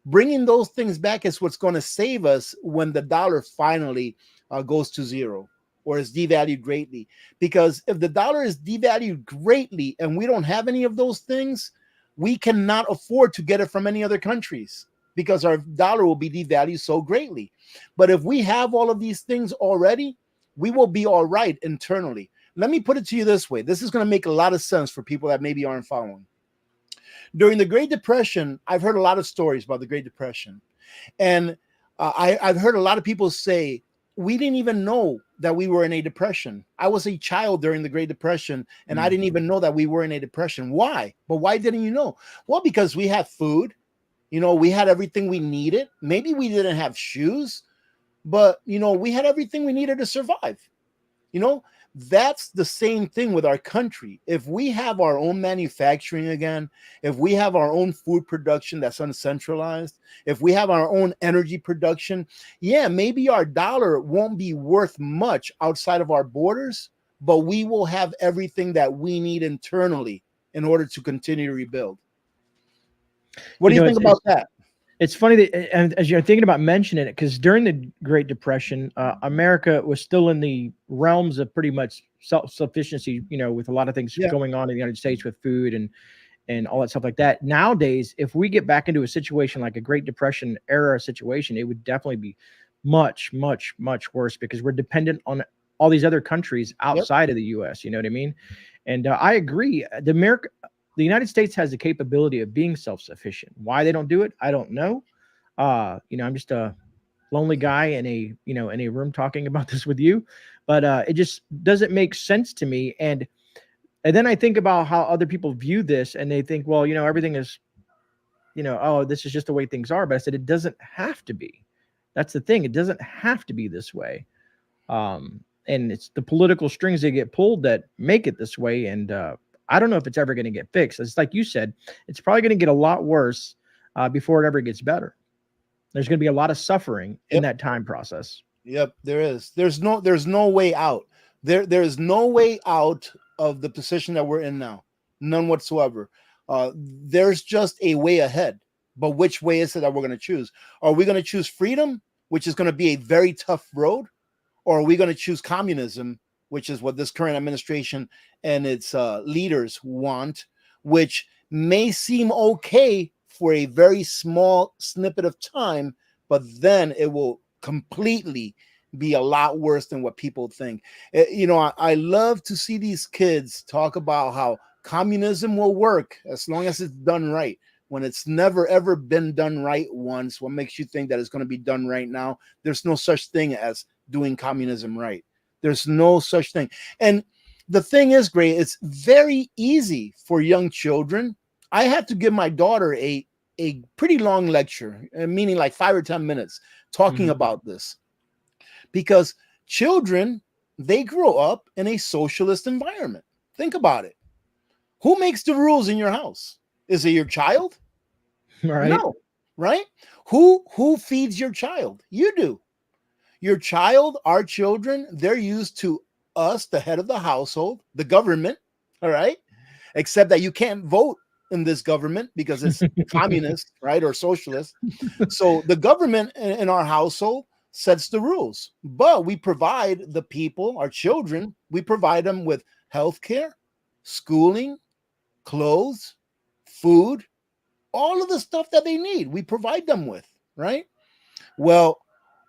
Bringing those things back is what's going to save us when the dollar finally goes to zero or is devalued greatly. Because if the dollar is devalued greatly and we don't have any of those things, we cannot afford to get it from any other countries because our dollar will be devalued so greatly. But if we have all of these things already, we will be all right internally. Let me put it to you this way. This is going to make a lot of sense for people that maybe aren't following. During the Great Depression, I've heard a lot of stories about the Great Depression. And I've heard a lot of people say, we didn't even know that we were in a depression. I was a child during the Great Depression, and I didn't even know that we were in a depression. Why? But why didn't you know? Well, because we had food. You know, we had everything we needed. Maybe we didn't have shoes, but, you know, we had everything we needed to survive. You know, that's the same thing with our country. If we have our own manufacturing again, if we have our own food production that's uncentralized, if we have our own energy production, yeah, maybe our dollar won't be worth much outside of our borders, but we will have everything that we need internally in order to continue to rebuild. What do you think about that? It's funny that, and as you're thinking about mentioning it, because during the Great Depression, America was still in the realms of pretty much self-sufficiency, you know, with a lot of things going on in the United States with food and all that stuff like that. Nowadays, if we get back into a situation like a Great Depression era situation, it would definitely be much, much, much worse because we're dependent on all these other countries outside of the U.S. You know what I mean? And I agree. The United States has the capability of being self-sufficient. Why they don't do it, I don't know. You know, I'm just a lonely guy in a, in a room talking about this with you, but it just doesn't make sense to me. And then I think about how other people view this, and they think, well, everything is, oh, this is just the way things are. But I said, it doesn't have to be. That's the thing. It doesn't have to be this way. And it's the political strings that get pulled that make it this way. And I don't know if it's ever going to get fixed. It's like you said, it's probably going to get a lot worse before it ever gets better. There's going to be a lot of suffering in that time process. Yep, there is. There's no way out. There's no way out of the position that we're in now. None whatsoever. There's just a way ahead. But which way is it that we're going to choose? Are we going to choose freedom, which is going to be a very tough road? Or are we going to choose communism, which is what this current administration and its leaders want, which may seem okay for a very small snippet of time, but then it will completely be a lot worse than what people think. I love to see these kids talk about how communism will work as long as it's done right, when it's never, ever been done right once. What makes you think that it's going to be done right now? There's no such thing as doing communism right. There's no such thing. And the thing is, Gray, it's very easy for young children. I had to give my daughter a pretty long lecture, meaning like 5 or 10 minutes, talking about this, because children, they grow up in a socialist environment. Think about it. Who makes the rules in your house? Is it your child? Right. No, right? Who feeds your child? You do. Your child, our children, they're used to us, the head of the household, the government, all right? Except that you can't vote in this government because it's communist, right, or socialist. So the government in our household sets the rules, but we provide the people, our children, we provide them with health care, schooling, clothes, food, all of the stuff that they need, we provide them with, right? Well,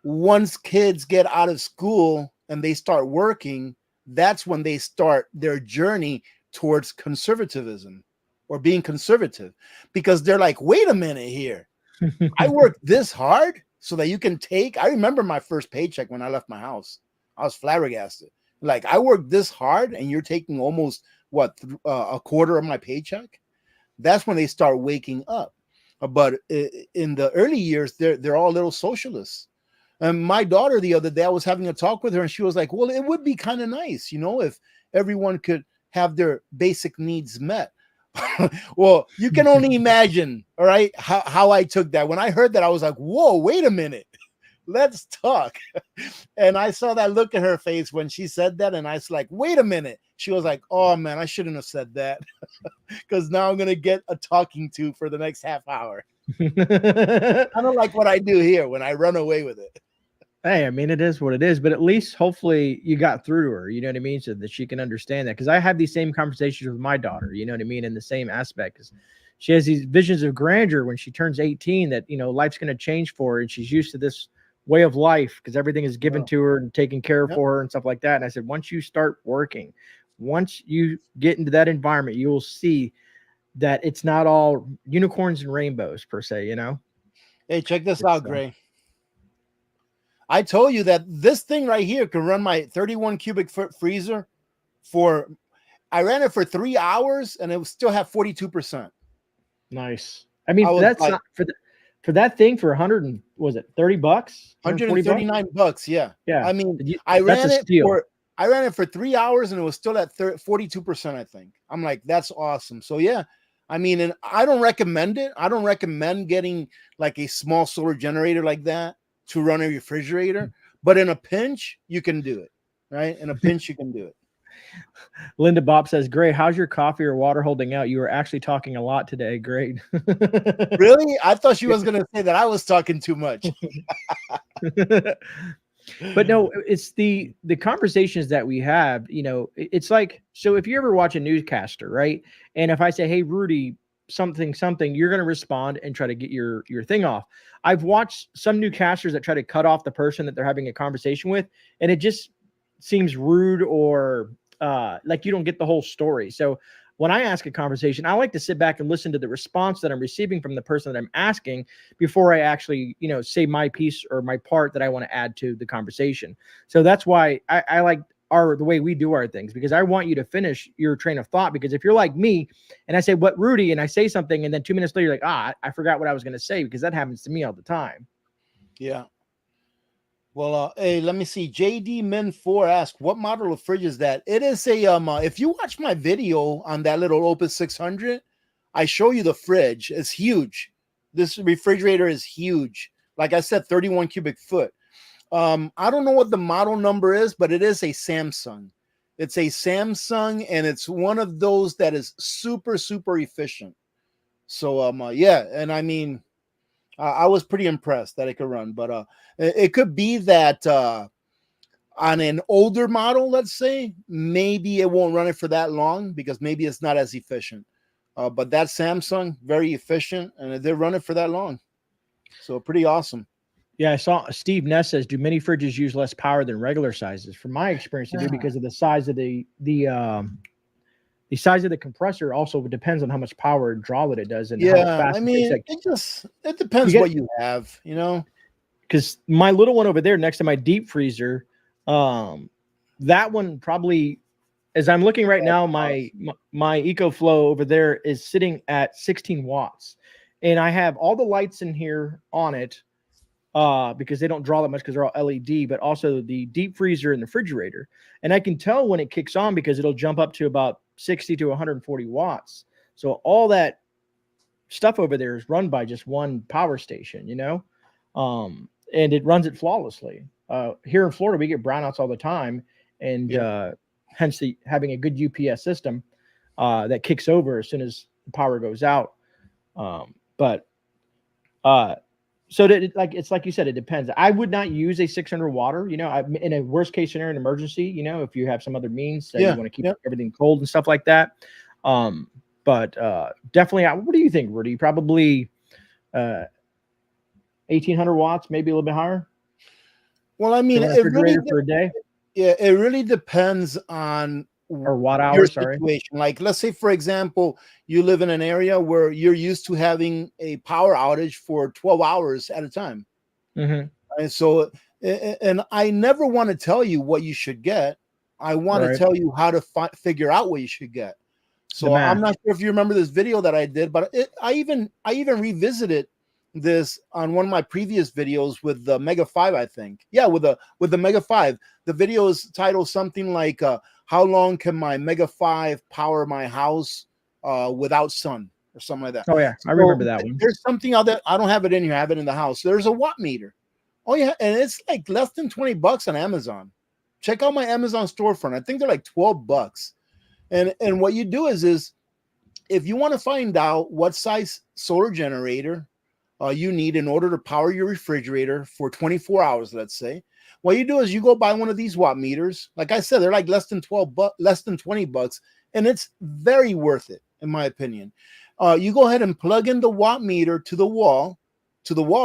once kids get out of school and they start working, that's when they start their journey towards conservatism or being conservative, because they're like, wait a minute here. I worked this hard so that you can take. I remember my first paycheck when I left my house. I was flabbergasted. Like, I worked this hard and you're taking almost a quarter of my paycheck. That's when they start waking up. But in the early years, they're all little socialists. And my daughter, the other day, I was having a talk with her, and she was like, well, it would be kind of nice, if everyone could have their basic needs met. Well, you can only imagine, all right, how I took that. When I heard that, I was like, whoa, wait a minute. Let's talk. And I saw that look in her face when she said that, and I was like, wait a minute. She was like, oh, man, I shouldn't have said that, because now I'm going to get a talking to for the next half hour. I don't like what I do here when I run away with it. Hey, I mean, it is what it is, but at least hopefully you got through to her, you know what I mean? So that she can understand that. Because I have these same conversations with my daughter, you know what I mean? In the same aspect, because she has these visions of grandeur when she turns 18 that, life's going to change for her. And she's used to this way of life because everything is given to her and taken care of for her and stuff like that. And I said, once you start working, once you get into that environment, you will see that it's not all unicorns and rainbows per se, Hey, check this out, Gray. I told you that this thing right here can run my 31 cubic foot freezer I ran it for 3 hours and it would still have 42%. Nice. I mean, that's like, not for that thing for 100 and was it $30? $139. Yeah. Yeah. I mean, I ran it for 3 hours and it was still at 42%, I think. I'm like, that's awesome. So yeah, I mean, and I don't recommend it. I don't recommend getting like a small solar generator like that to run a refrigerator, but in a pinch, you can do it, right? In a pinch, you can do it. Linda Bob says, Gray, how's your coffee or water holding out? You were actually talking a lot today. Great. Really? I thought she was going to say that I was talking too much. But no, it's the conversations that we have, it's like, so if you ever watch a newscaster, right? And if I say, hey, Rudy, something, you're going to respond and try to get your thing off. I've watched some newscasters that try to cut off the person that they're having a conversation with, and it just seems rude or like you don't get the whole story. So when I ask a conversation, I like to sit back and listen to the response that I'm receiving from the person that I'm asking before I actually, you know, say my piece or my part that I want to add to the conversation. So that's why I like the way we do our things, because I want you to finish your train of thought. Because if you're like me and I say, what, Rudy, and I say something, and then 2 minutes later, you're like, I forgot what I was going to say, because that happens to me all the time. Yeah. Well, hey, let me see. JD Min 4 asked, what model of fridge is that? It is a if you watch my video on that little Opus 600, I show you the fridge. It's huge. This refrigerator is huge. Like I said, 31 cubic foot. I don't know what the model number is, but it is a Samsung. It's a Samsung, and it's one of those that is super, super efficient. So yeah, and I mean, I was pretty impressed that it could run, but it could be that on an older model, let's say, maybe it won't run it for that long because maybe it's not as efficient. But that Samsung, very efficient, and it did run it for that long. So pretty awesome. Yeah, I saw Steve Ness says, do mini fridges use less power than regular sizes? From my experience, they do, because of the size of the size of the compressor. Also depends on how much power draw that it does, and how fast. I mean, it depends what you have, you know. Because my little one over there next to my deep freezer, that one probably, as I'm looking right now, my EcoFlow over there is sitting at 16 watts, and I have all the lights in here on it. Because they don't draw that much because they're all LED, but also the deep freezer and the refrigerator. And I can tell when it kicks on because it'll jump up to about 60 to 140 watts. So all that stuff over there is run by just one power station, you know, and it runs it flawlessly. Here in Florida, we get brownouts all the time, and hence having a good UPS system that kicks over as soon as the power goes out. So that it's like you said, it depends. I would not use a 600 water, you know, in a worst case scenario, an emergency, you know, if you have some other means that you want to keep everything cold and stuff like that. But definitely, what do you think, Rudy? Probably 1800 watts, maybe a little bit higher. Well, I mean, it really for a day. Yeah, it really depends on or watt hours. Sorry. Like, let's say, for example, you live in an area where you're used to having a power outage for 12 hours at a time. Mm-hmm. And so, and I never want to tell you what you should get. I want to tell you how to figure out what you should get. So I'm not sure if you remember this video that I did, but I even revisited this on one of my previous videos with the Mega 5, I think. Yeah, with the Mega 5. The video is titled something like how long can my Mega 5 power my house without sun, or something like that. Oh yeah, I remember that one. There's something out there. I don't have it in here. I have it in the house. There's a watt meter. Oh yeah, and it's like less than $20 on Amazon. Check out my Amazon storefront. I think they're like $12. And what you do is if you want to find out what size solar generator you need in order to power your refrigerator for 24 hours, let's say, what you do is you go buy one of these watt meters. Like I said, they're like less than $20, and it's very worth it, in my opinion. You go ahead and plug in the watt meter to the wall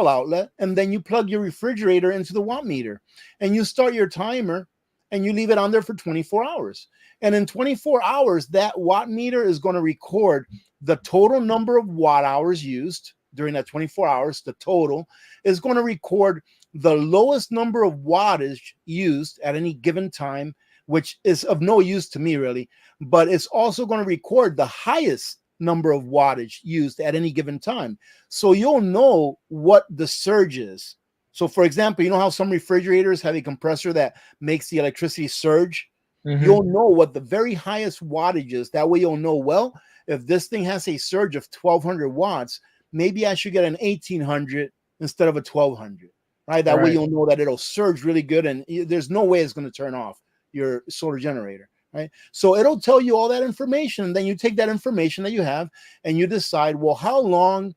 outlet, and then you plug your refrigerator into the watt meter, and you start your timer, and you leave it on there for 24 hours. And in 24 hours, that watt meter is going to record the total number of watt hours used during that 24 hours. The total is going to record the lowest number of wattage used at any given time, which is of no use to me really, but it's also going to record the highest number of wattage used at any given time. So you'll know what the surge is. So for example, you know how some refrigerators have a compressor that makes the electricity surge? Mm-hmm. You'll know what the very highest wattage is. That way you'll know, well, if this thing has a surge of 1200 watts, maybe I should get an 1800 instead of a 1200, right? That way you'll know that it'll surge really good, and there's no way it's going to turn off your solar generator, right? So it'll tell you all that information, and then you take that information that you have and you decide, well, how long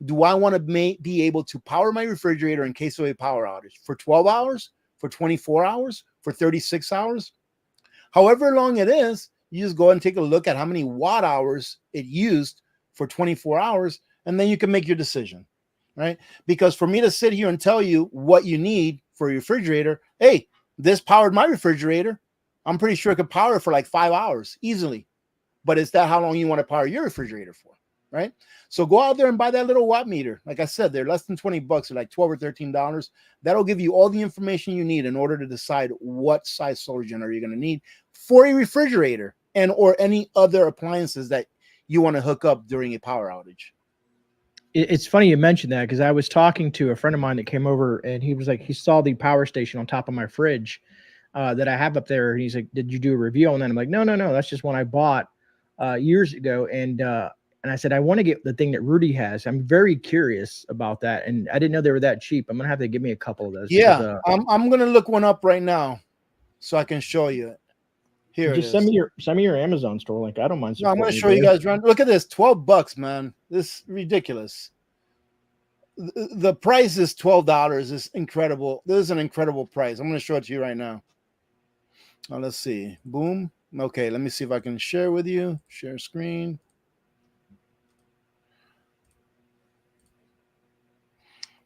do I want to be able to power my refrigerator in case of a power outage? For 12 hours? For 24 hours? For 36 hours? However long it is, you just go and take a look at how many watt hours it used for 24 hours, and then you can make your decision, right? Because for me to sit here and tell you what you need for your refrigerator, hey, this powered my refrigerator, I'm pretty sure it could power it for like 5 hours easily. but it's that how long you want to power your refrigerator for, right? So go out there and buy that little watt meter. Like I said, they're less than 20 bucks, they're like 12 or $13. That'll give you all the information you need in order to decide what size solar generator you're going to need for a refrigerator and or any other appliances that you want to hook up during a power outage. It's funny you mentioned that, because I was talking to a friend of mine that came over, and he was like, he saw the power station on top of my fridge that I have up there. And he's like, did you do a review on that? I'm like, no, that's just one I bought years ago. And I said, I want to get the thing that Rudy has. I'm very curious about that. And I didn't know they were that cheap. I'm going to have to give me a couple of those. Yeah, because, I'm going to look one up right now so I can show you it. Here just send me your Amazon store link. I don't mind. No, I'm going to show you guys around. Look at this, 12 bucks, man. This is ridiculous. The price is $12. It's incredible. This is an incredible price. I'm going to show it to you right now. Let's see. Boom. Okay, let me see if I can share with you. Share screen.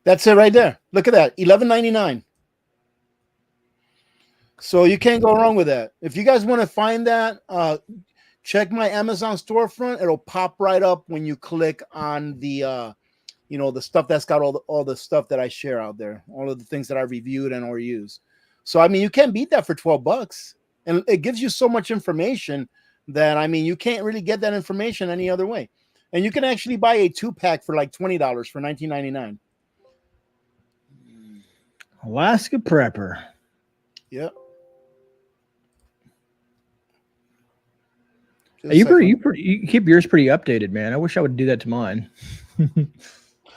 That's it right there. Look at that. $11.99. So you can't go wrong with that. If you guys want to find that, check my Amazon storefront. It'll pop right up when you click on the the stuff that's got all the stuff that I share out there, all of the things that I reviewed and or use. So I mean, you can't beat that for 12 bucks. And it gives you so much information that, I mean, you can't really get that information any other way. And you can actually buy a 2-pack for like $20 for $19.99. Alaska Prepper. Yep. You keep yours pretty updated, man. I wish I would do that to mine.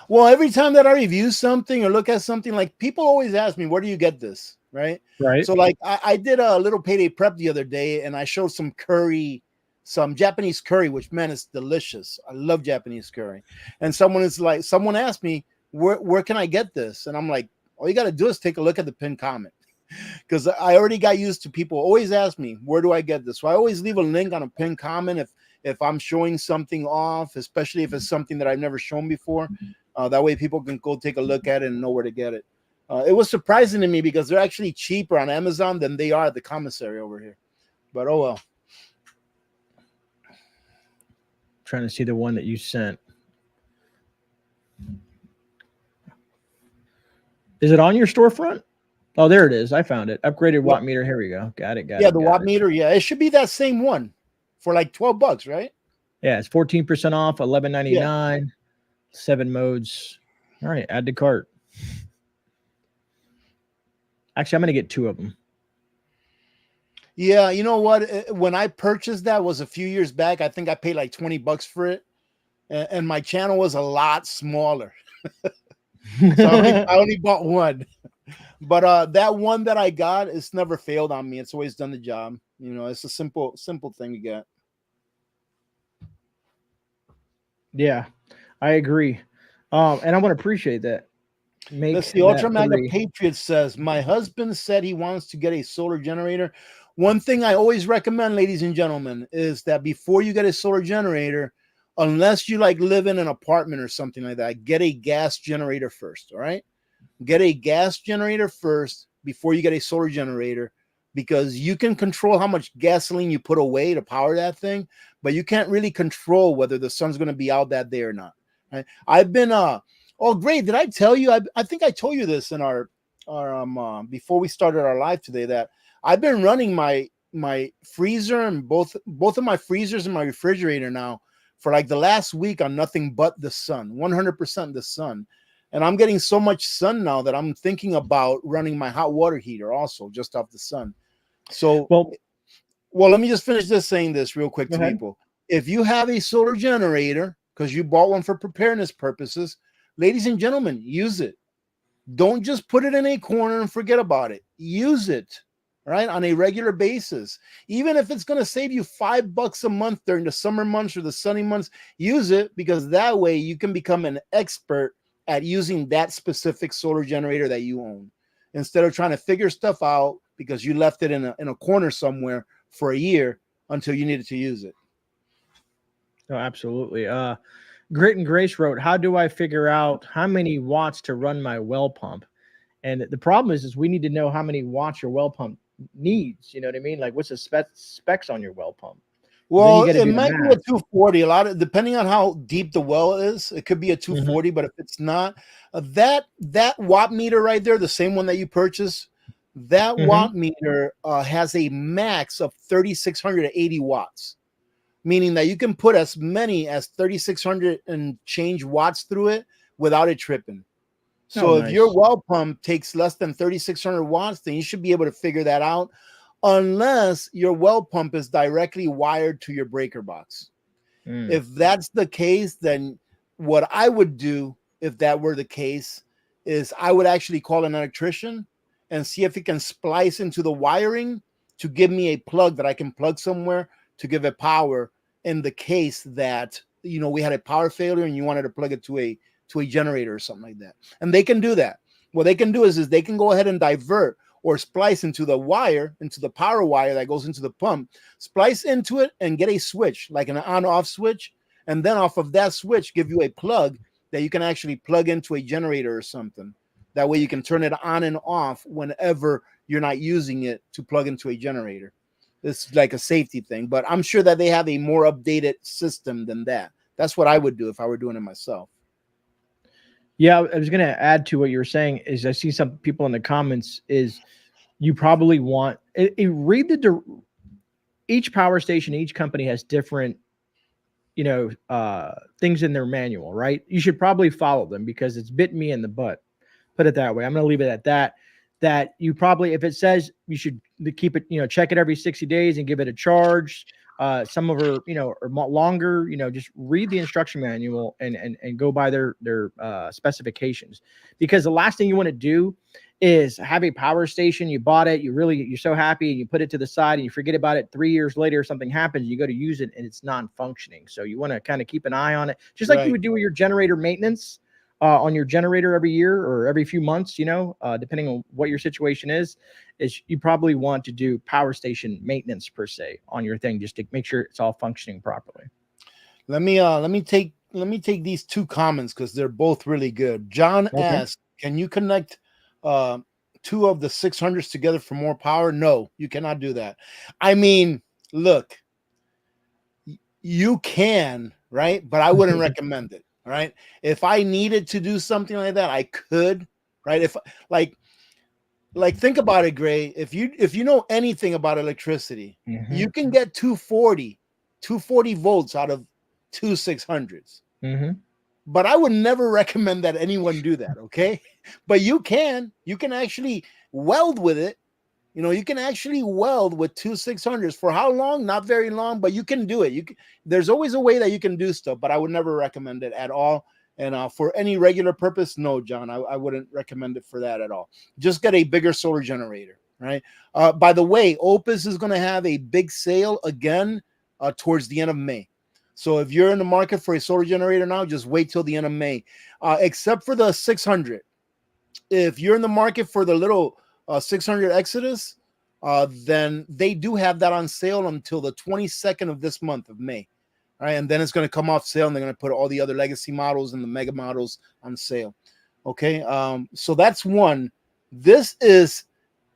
Well, every time that I review something or look at something, like, people always ask me, where do you get this? Right. So like I did a little payday prep the other day, and I showed some curry, some Japanese curry, which, man, is delicious. I love Japanese curry. And someone asked me, where can I get this? And I'm like, all you got to do is take a look at the pinned comment, because I already got used to people always ask me, where do I get this? So I always leave a link on a pinned comment if I'm showing something off, especially if it's something that I've never shown before. That way people can go take a look at it and know where to get it. It was surprising to me because they're actually cheaper on Amazon than they are at the commissary over here. But oh well. Trying to see the one that you sent. Is it on your storefront? Oh, there it is. I found it. Upgraded watt meter. Here we go. Got it. Yeah, the watt meter. Yeah, it should be that same one for like 12 bucks, right? Yeah, it's 14% off, $11.99, 7 modes. All right, add to cart. Actually, I'm going to get 2 of them. Yeah, you know what? When I purchased that was a few years back. I think I paid like 20 bucks for it. And my channel was a lot smaller. So I only bought one. But that one that I got, it's never failed on me. It's always done the job. You know, it's a simple thing to get. Yeah, I agree. And I want to appreciate that. Let's see. Ultra Mega Patriot says, my husband said he wants to get a solar generator. One thing I always recommend, ladies and gentlemen, is that before you get a solar generator, unless you like live in an apartment or something like that, get a gas generator first. All right. Get a gas generator first before you get a solar generator, because you can control how much gasoline you put away to power that thing, but you can't really control whether the sun's going to be out that day or not. Right? I've been oh great, did I tell you? I think I told you this in our before we started our live today, that I've been running my freezer and both of my freezers and my refrigerator now for like the last week on nothing but the sun, 100% the sun. And I'm getting so much sun now that I'm thinking about running my hot water heater also just off the sun. So, well, let me just finish this saying this real quick to people. If you have a solar generator, because you bought one for preparedness purposes, ladies and gentlemen, use it. Don't just put it in a corner and forget about it. Use it, right, on a regular basis. Even if it's going to save you $5 a month during the summer months or the sunny months, use it, because that way you can become an expert at using that specific solar generator that you own, instead of trying to figure stuff out because you left it in a corner somewhere for a year until you needed to use it. Oh, absolutely. Grit and Grace wrote, how do I figure out how many watts to run my well pump? And the problem is we need to know how many watts your well pump needs. You know what I mean? Like, what's the specs on your well pump? Then you Well, got to it do the might be a math. 240. A lot of depending on how deep the well is, it could be a Mhm. 240. But if it's not, that watt meter right there, the same one that you purchased, that Mhm. watt meter has a max of 3,680 watts, meaning that you can put as many as 3,600 and change watts through it without it tripping. Oh, So if your nice. well pump takes less than 3,600 watts, then you should be able to figure that out, unless your well pump is directly wired to your breaker box. Mm. If that's the case, then what I would do if that were the case is I would actually call an electrician and see if he can splice into the wiring to give me a plug that I can plug somewhere to give it power in the case that we had a power failure and you wanted to plug it to a generator or something like that. And they can do that. What they can do is they can go ahead and divert or splice into the wire, into the power wire that goes into the pump, splice into it and get a switch, like an on-off switch. And then off of that switch, give you a plug that you can actually plug into a generator or something. That way you can turn it on and off whenever you're not using it to plug into a generator. It's like a safety thing, but I'm sure that they have a more updated system than that. That's what I would do if I were doing it myself. Yeah, I was going to add to what you were saying. Is I see some people in the comments is you probably want read each power station, each company has different things in their manual, right? You should probably follow them because it's bit me in the butt. Put it that way. I'm going to leave it at that. That you probably, if it says you should keep it, check it every 60 days and give it a charge. Some of her, or longer, just read the instruction manual and go by their specifications, because the last thing you want to do is have a power station. You bought it, you're so happy, and you put it to the side and you forget about it. 3 years later, something happens, you go to use it and it's non-functioning. So you want to kind of keep an eye on it, just like you would do with your generator maintenance. On your generator every year or every few months, depending on what your situation is you probably want to do power station maintenance per se on your thing, just to make sure it's all functioning properly. Let me take these two comments because they're both really good. John asked, "Can you connect two of the 600s together for more power?" No, you cannot do that. I mean, look, you can, right? But I wouldn't recommend it. Right? If I needed to do something like that, I could, right? If like think about it, Gray. If you know anything about electricity, you can get 240 volts out of 2 600s. But I would never recommend that anyone do that, okay? But you can actually weld with it. You can actually weld with 2 600s. For how long? Not very long, but you can do it. There's always a way that you can do stuff, but I would never recommend it at all. And for any regular purpose, no, John, I wouldn't recommend it for that at all. Just get a bigger solar generator, right? By the way, OUPES is going to have a big sale again towards the end of May. So if you're in the market for a solar generator now, just wait till the end of May, except for the 600. If you're in the market for the little 600 Exodus, then they do have that on sale until the 22nd of this month of May. All right, and then it's going to come off sale, and they're going to put all the other legacy models and the mega models on sale. Okay, so that's one. This is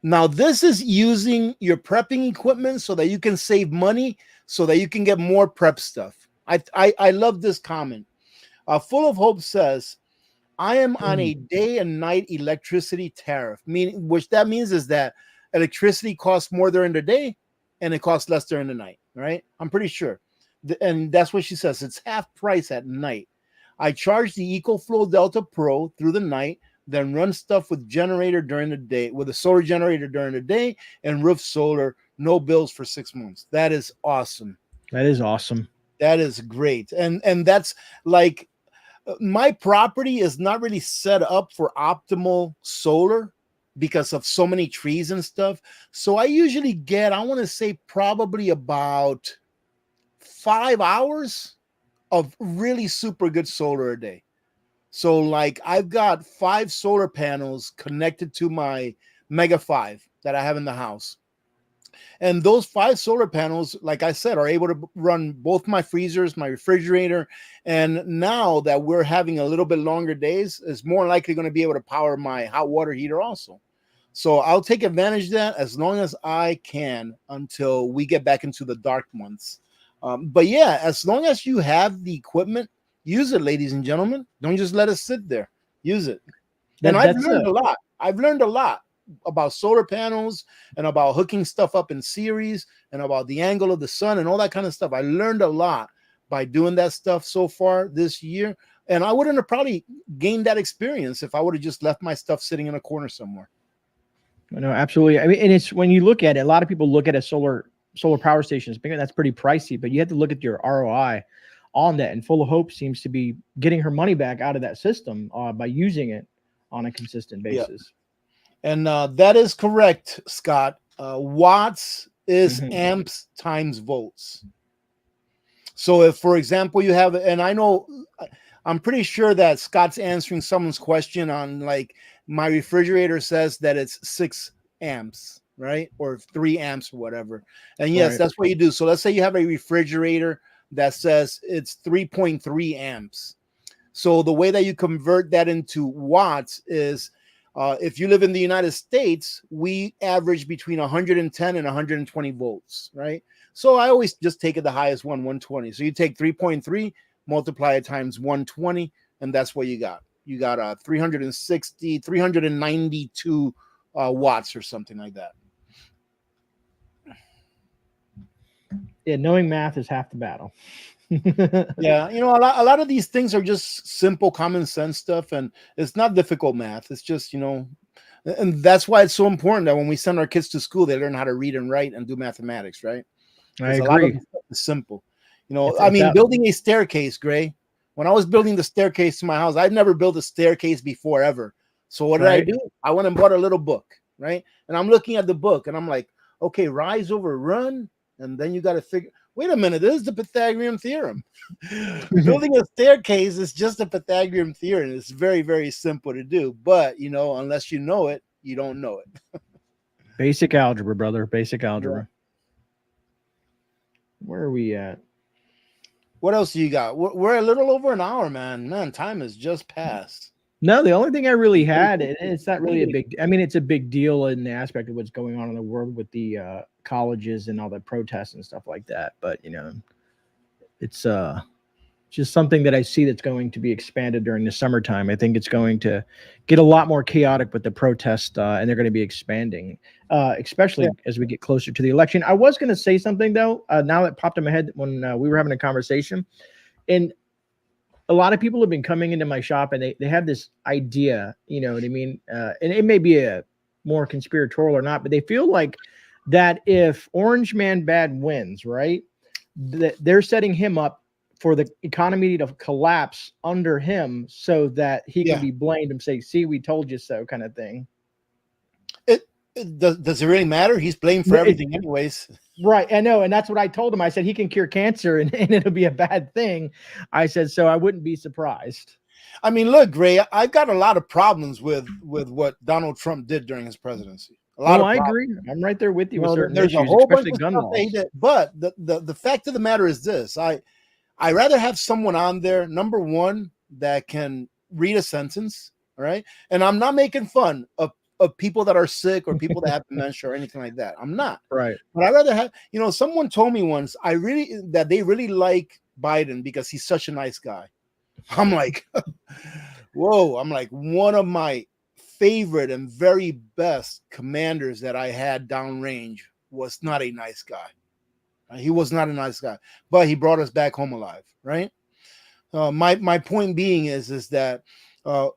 using your prepping equipment so that you can save money, so that you can get more prep stuff. I love this comment. Full of Hope says, I am on a day and night electricity tariff, which that means is that electricity costs more during the day and it costs less during the night, right? I'm pretty sure. And that's what she says. It's half price at night. I charge the EcoFlow Delta Pro through the night, then run stuff with generator during the day, with a solar generator during the day, and roof solar, no bills for 6 months. That is awesome. That is awesome. That is great. And that's like, my property is not really set up for optimal solar because of so many trees and stuff. So I usually get, I want to say, probably about 5 hours of really super good solar a day. So like I've got 5 solar panels connected to my Mega 5 that I have in the house. And those 5 solar panels, like I said, are able to run both my freezers, my refrigerator. And now that we're having a little bit longer days, it's more likely going to be able to power my hot water heater also. So I'll take advantage of that as long as I can until we get back into the dark months. But yeah, as long as you have the equipment, use it, ladies and gentlemen. Don't just let it sit there. Use it. And I've learned a lot. I've learned a lot about solar panels and about hooking stuff up in series and about the angle of the sun and all that kind of stuff. I learned a lot by doing that stuff so far this year. And I wouldn't have probably gained that experience if I would have just left my stuff sitting in a corner somewhere. No, absolutely. I mean, and it's when you look at it, a lot of people look at a solar power stations, that's pretty pricey, but you have to look at your ROI on that. And Full of Hope seems to be getting her money back out of that system by using it on a consistent basis. Yeah. And that is correct, Scott. Watts is amps times volts. So if, for example, you have, and I'm pretty sure that Scott's answering someone's question on like, my refrigerator says that it's 6 amps, right? Or 3 amps or whatever. And yes, that's what you do. So let's say you have a refrigerator that says it's 3.3 amps. So the way that you convert that into watts is, if you live in the United States, we average between 110 and 120 volts, right? So I always just take it the highest one, 120. So you take 3.3, multiply it times 120, and that's what you got. You got 392 watts or something like that. Yeah, knowing math is half the battle. Yeah, you know, a lot of these things are just simple common sense stuff, and it's not difficult math. It's just, you know, and that's why it's so important that when we send our kids to school, they learn how to read and write and do mathematics, right? I agree. A lot of this stuff is simple. You know, building a staircase, Gray. When I was building the staircase to my house, I'd never built a staircase before ever. So what did I do? I went and bought a little book, right? And I'm looking at the book and I'm like, okay, rise over run. And then you got to figure, wait a minute, this is the Pythagorean theorem. Building a staircase is just a Pythagorean theorem. It's very, very simple to do. But, you know, unless you know it, you don't know it. Basic algebra, brother. Basic algebra. Yeah. Where are we at? What else do you got? We're a little over an hour, man. Man, time has just passed. No, the only thing I really had, it's not really a big, I mean, it's a big deal in the aspect of what's going on in the world with the colleges and all the protests and stuff like that. But, you know, it's just something that I see that's going to be expanded during the summertime. I think it's going to get a lot more chaotic with the protest, and they're going to be expanding, especially as we get closer to the election. I was going to say something, though, now that popped in my head when we were having a conversation. And a lot of people have been coming into my shop, and they have this idea, you know what I mean? And it may be a more conspiratorial or not, but they feel like that if Orange Man Bad wins, right, that they're setting him up for the economy to collapse under him so that he can be blamed and say, see, we told you so, kind of thing. Does it really matter? He's blamed for everything anyways. Right. I know. And that's what I told him. I said, he can cure cancer and it'll be a bad thing. I said, so I wouldn't be surprised. I mean, look, Gray, I've got a lot of problems with what Donald Trump did during his presidency. I agree. I'm right there with you. With certain there's issues, a whole bunch of gun laws. But the fact of the matter is this. I rather have someone on there, number one, that can read a sentence, all right? And I'm not making fun of people that are sick or people that have dementia or anything like that. I'm not. Right. But I'd rather have, you know, someone told me once, that they really like Biden because he's such a nice guy. I'm like, whoa, I'm like, one of my favorite and very best commanders that I had downrange was not a nice guy. He was not a nice guy, but he brought us back home alive, right? My point being is that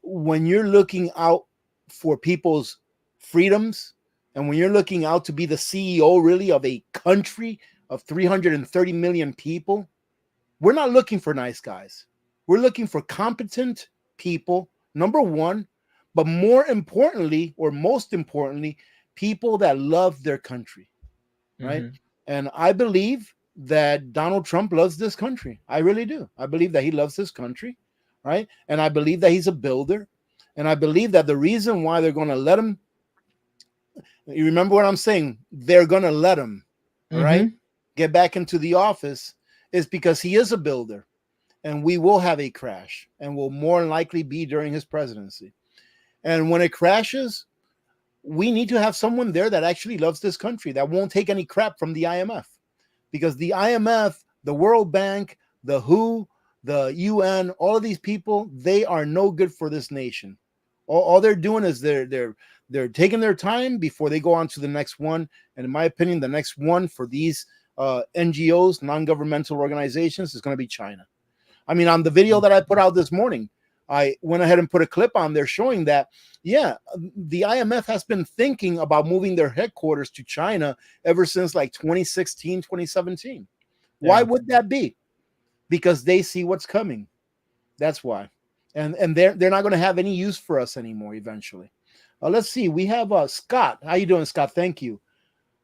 when you're looking out for people's freedoms, and when you're looking out to be the CEO really of a country of 330 million people, we're not looking for nice guys. We're looking for competent people, number one, but more importantly, or most importantly, people that love their country, right? Mm-hmm. And I believe that Donald Trump loves this country. I really do. I believe that he loves this country, right? And I believe that he's a builder. And I believe that the reason why they're going to let him, you remember what I'm saying? They're going to let him, right, get back into the office is because he is a builder. And we will have a crash and will more likely be during his presidency. And when it crashes, we need to have someone there that actually loves this country, that won't take any crap from the IMF, because the IMF The World Bank, the WHO, the UN, all of these people, they are no good for this nation. All they're doing is they're taking their time before they go on to the next one. And in my opinion, the next one for these NGOs, non-governmental organizations, is going to be China. I mean, on the video that I put out this morning, I went ahead and put a clip on there showing that, yeah, the IMF has been thinking about moving their headquarters to China ever since like 2016, 2017. Yeah. Why would that be? Because they see what's coming. That's why. And they're not going to have any use for us anymore eventually. Let's see. We have Scott. How you doing, Scott? Thank you.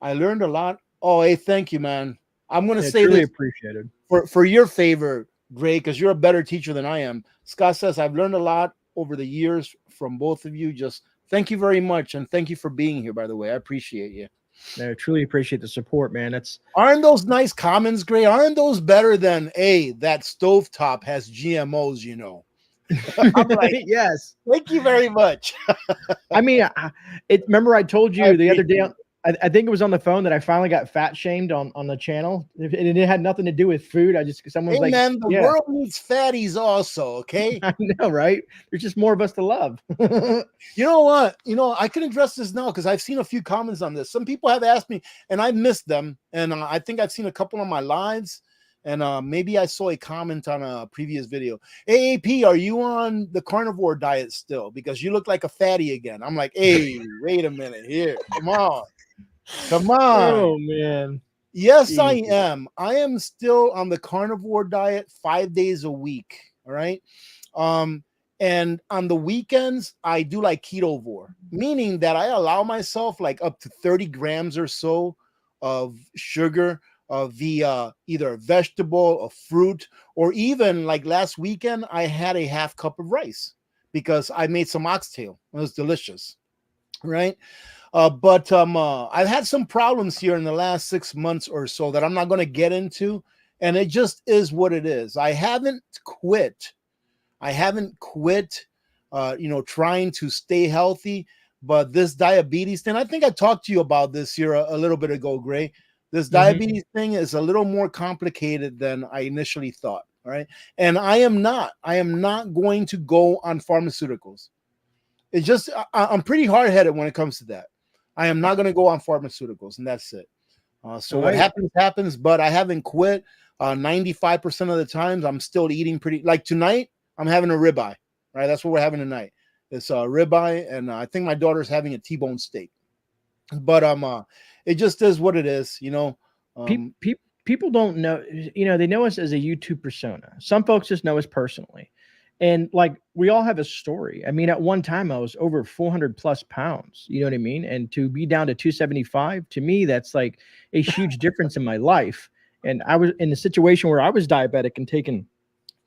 I learned a lot. Oh, hey, thank you, man. I'm going to say truly this appreciated. For your favor, Gray, because you're a better teacher than I am. Scott says, I've learned a lot over the years from both of you. Just thank you very much. And thank you for being here, by the way. I appreciate you. I truly appreciate the support, man. Aren't those nice comments, Gray? Aren't those better than, hey, that stovetop has GMOs, you know? I'm like, yes. Thank you very much. I mean, remember I told you the other day, I think it was on the phone, that I finally got fat shamed on the channel. And it had nothing to do with food. Someone's like, man, the world needs fatties also, okay? I know, right? There's just more of us to love. You know what? I can address this now because I've seen a few comments on this. Some people have asked me, and I missed them. And I think I've seen a couple on my lives. And maybe I saw a comment on a previous video. AAP, are you on the carnivore diet still? Because you look like a fatty again. I'm like, hey, wait a minute here. Come on. Come on. Oh, man. Yes, Jesus. I am. I am still on the carnivore diet 5 days a week. All right. And on the weekends, I do like ketovore, meaning that I allow myself like up to 30 grams or so of sugar via either a vegetable, a fruit, or even like last weekend, I had a half cup of rice because I made some oxtail. It was delicious. Right. But I've had some problems here in the last 6 months or so that I'm not going to get into. And it just is what it is. I haven't quit. Trying to stay healthy. But this diabetes thing, I think I talked to you about this here a little bit ago, Gray. This diabetes thing is a little more complicated than I initially thought. All right. And I am not going to go on pharmaceuticals. It's just, I'm pretty hard-headed when it comes to that. I am not going to go on pharmaceuticals, and that's it. So what happens, but I haven't quit. 95% of the times, I'm still eating pretty, like tonight, I'm having a ribeye, right? That's what we're having tonight. It's a ribeye, and I think my daughter's having a T-bone steak. But it just is what it is, People don't know, they know us as a YouTube persona. Some folks just know us personally. And like, we all have a story. I mean, at one time I was over 400 plus pounds, you know what I mean? And to be down to 275, to me, that's like a huge difference in my life. And I was in a situation where I was diabetic and taking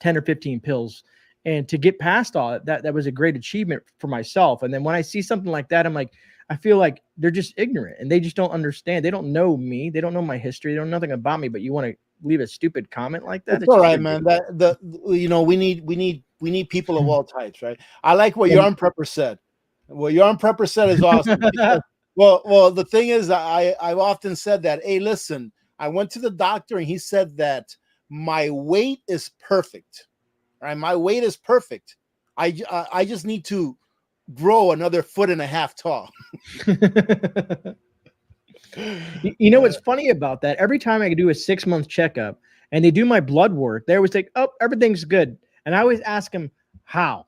10 or 15 pills. And to get past all that was a great achievement for myself. And then when I see something like that, I'm like, I feel like they're just ignorant and they just don't understand. They don't know me. They don't know my history. They don't know nothing about me, but you want to leave a stupid comment like that? It's all right, man. We need people of all types, right? I like what Yarn Prepper said. What Yarn Prepper said is awesome. well, the thing is, I've often said that, hey, listen, I went to the doctor and he said that my weight is perfect. Right? My weight is perfect. I just need to grow another 1.5 feet tall. What's funny about that? Every time I do a 6-month checkup and they do my blood work, they always think, oh, everything's good. And I always ask them how.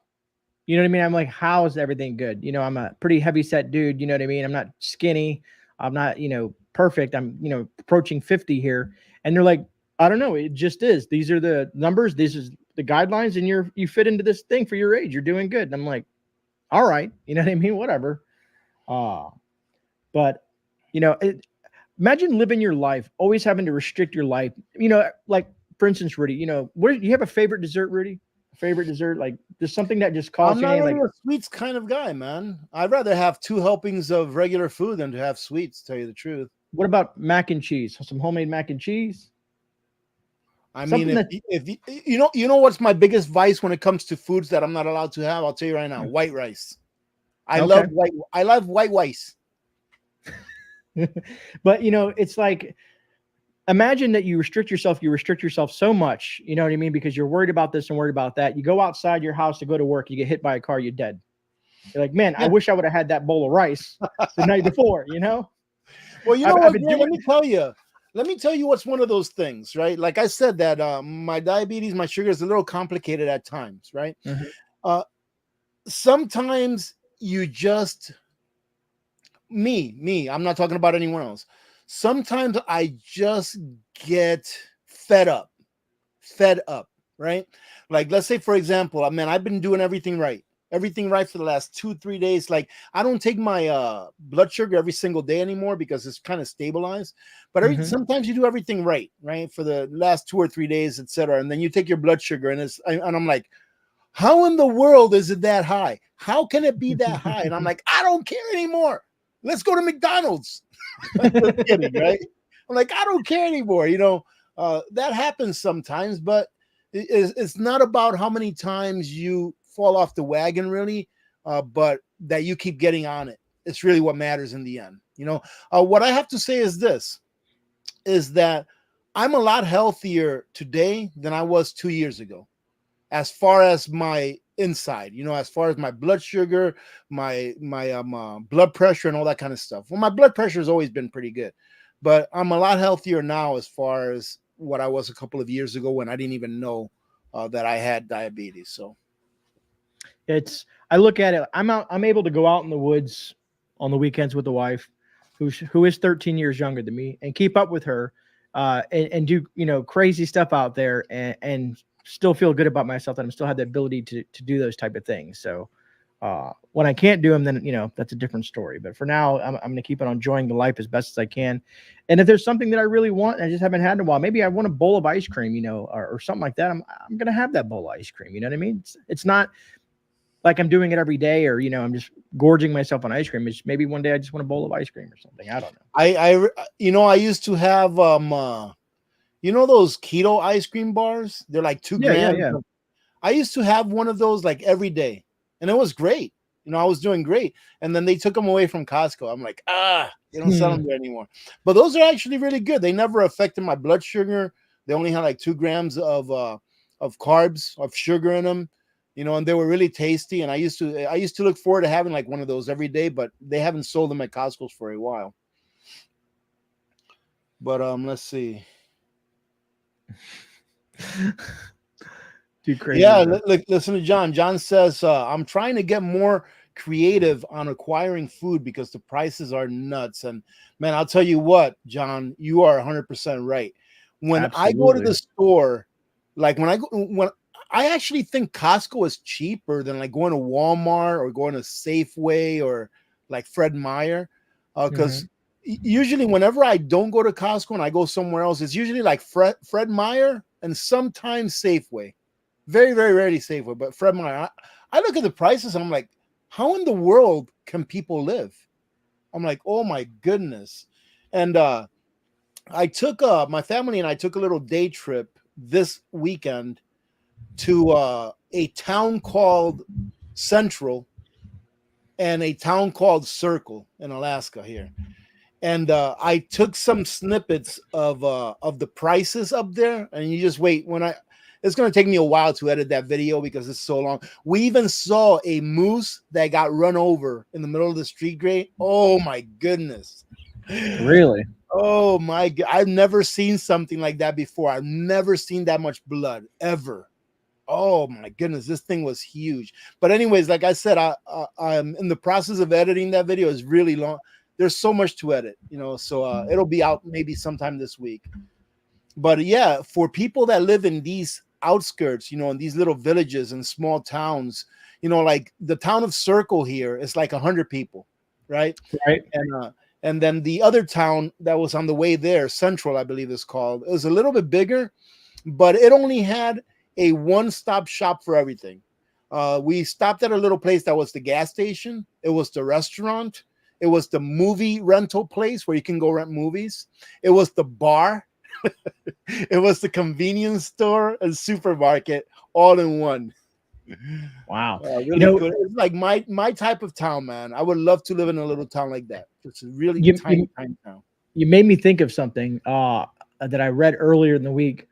You know what I mean? I'm like, how is everything good? I'm a pretty heavy set dude. You know what I mean? I'm not skinny. I'm not, perfect. I'm, approaching 50 here. And they're like, I don't know. It just is. These are the numbers. These is the guidelines. And you fit into this thing for your age. You're doing good. And I'm like, all right. You know what I mean? Whatever. But imagine living your life, always having to restrict your life. Like, for instance, Rudy, what do you have a favorite dessert, Rudy? A favorite dessert? Like, there's something that just calls you. I'm not really a sweets kind of guy, man. I'd rather have 2 helpings of regular food than to have sweets, to tell you the truth. What about mac and cheese? Some homemade mac and cheese? I mean, if you know what's my biggest vice when it comes to foods that I'm not allowed to have, I'll tell you right now, white rice. I love white rice. But it's like, imagine that you restrict yourself so much, you know what I mean? Because you're worried about this and worried about that. You go outside your house to go to work, you get hit by a car, you're dead. You're like, man, I wish I would have had that bowl of rice the night before, you know? Well, you know I've what, been Greg, doing. let me tell you what's one of those things, right? Like I said, that my diabetes, my sugar is a little complicated at times, right? Sometimes you just, I'm not talking about anyone else. Sometimes I just get fed up, right? Like, let's say, for example, man, I've been doing everything right for the last 2-3 days. Like, I don't take my blood sugar every single day anymore because it's kind of stabilized. But sometimes you do everything right for the last 2 or 3 days, etc. And then you take your blood sugar, and I'm like, how in the world is it that high? How can it be that high? And I'm like, I don't care anymore. Let's go to McDonald's. Just kidding, right? I'm like, I don't care anymore. You know, that happens sometimes, but it's not about how many times you fall off the wagon, really, but that you keep getting on it. It's really what matters in the end. You know, what I have to say is this, is that I'm a lot healthier today than I was 2 years ago, as far as my inside, you know, as far as my blood sugar, my blood pressure and all that kind of stuff. Well, my blood pressure has always been pretty good, but I'm a lot healthier now as far as what I was a couple of years ago when I didn't even know that I had diabetes. So I look at it, I'm able to go out in the woods on the weekends with the wife who is 13 years younger than me, and keep up with her and do, you know, crazy stuff out there and still feel good about myself, that I'm still have the ability to do those type of things. So when I can't do them, then, you know, that's a different story. But for now, I'm going to keep on enjoying the life as best as I can. And if there's something that I really want and I just haven't had in a while, maybe I want a bowl of ice cream, you know, or something like that. I'm going to have that bowl of ice cream. You know what I mean? It's not like I'm doing it every day, or, you know, I'm just gorging myself on ice cream. It's maybe one day I just want a bowl of ice cream or something. I don't know. I used to have, you know, those keto ice cream bars? They're like 2 grams. Yeah. I used to have one of those like every day, and it was great. You know, I was doing great. And then they took them away from Costco. I'm like, they don't sell them there anymore. But those are actually really good. They never affected my blood sugar. They only had like 2 grams of carbs, of sugar in them, you know, and they were really tasty. And I used to look forward to having like one of those every day, but they haven't sold them at Costco's for a while. But let's see. Too crazy. Yeah, listen to John. John says, I'm trying to get more creative on acquiring food because the prices are nuts. And man, I'll tell you what, John, you are 100% right. When I go to the store, like when I actually think Costco is cheaper than like going to Walmart or going to Safeway or like Fred Meyer, because usually whenever I don't go to Costco and I go somewhere else, it's usually like Fred Meyer and sometimes Safeway. Very, very rarely Safeway, but Fred Meyer. I look at the prices and I'm like, how in the world can people live? I'm like, oh my goodness. And I took my family and I took a little day trip this weekend to a town called Central and a town called Circle in Alaska here. And I took some snippets of the prices up there, and you just wait. It's going to take me a while to edit that video because it's so long. We even saw a moose that got run over in the middle of the street, Gray. Oh my goodness. Really? Oh my God. I've never seen something like that before. I've never seen that much blood ever. Oh my goodness. This thing was huge. But anyways, like I said, I'm in the process of editing that video. It's really long. There's so much to edit, you know, so it'll be out maybe sometime this week. But yeah, for people that live in these outskirts, you know, in these little villages and small towns, you know, like the town of Circle here is like 100 people, right? And then the other town that was on the way there, Central, I believe it's called, it was a little bit bigger, but it only had a one-stop shop for everything. We stopped at a little place that was the gas station. It was the restaurant. It was the movie rental place where you can go rent movies. It was the bar. It was the convenience store and supermarket all in one. Wow. Really, you know, good. It's like my type of town, man. I would love to live in a little town like that. It's a really tiny town. You made me think of something. that I read earlier in the week.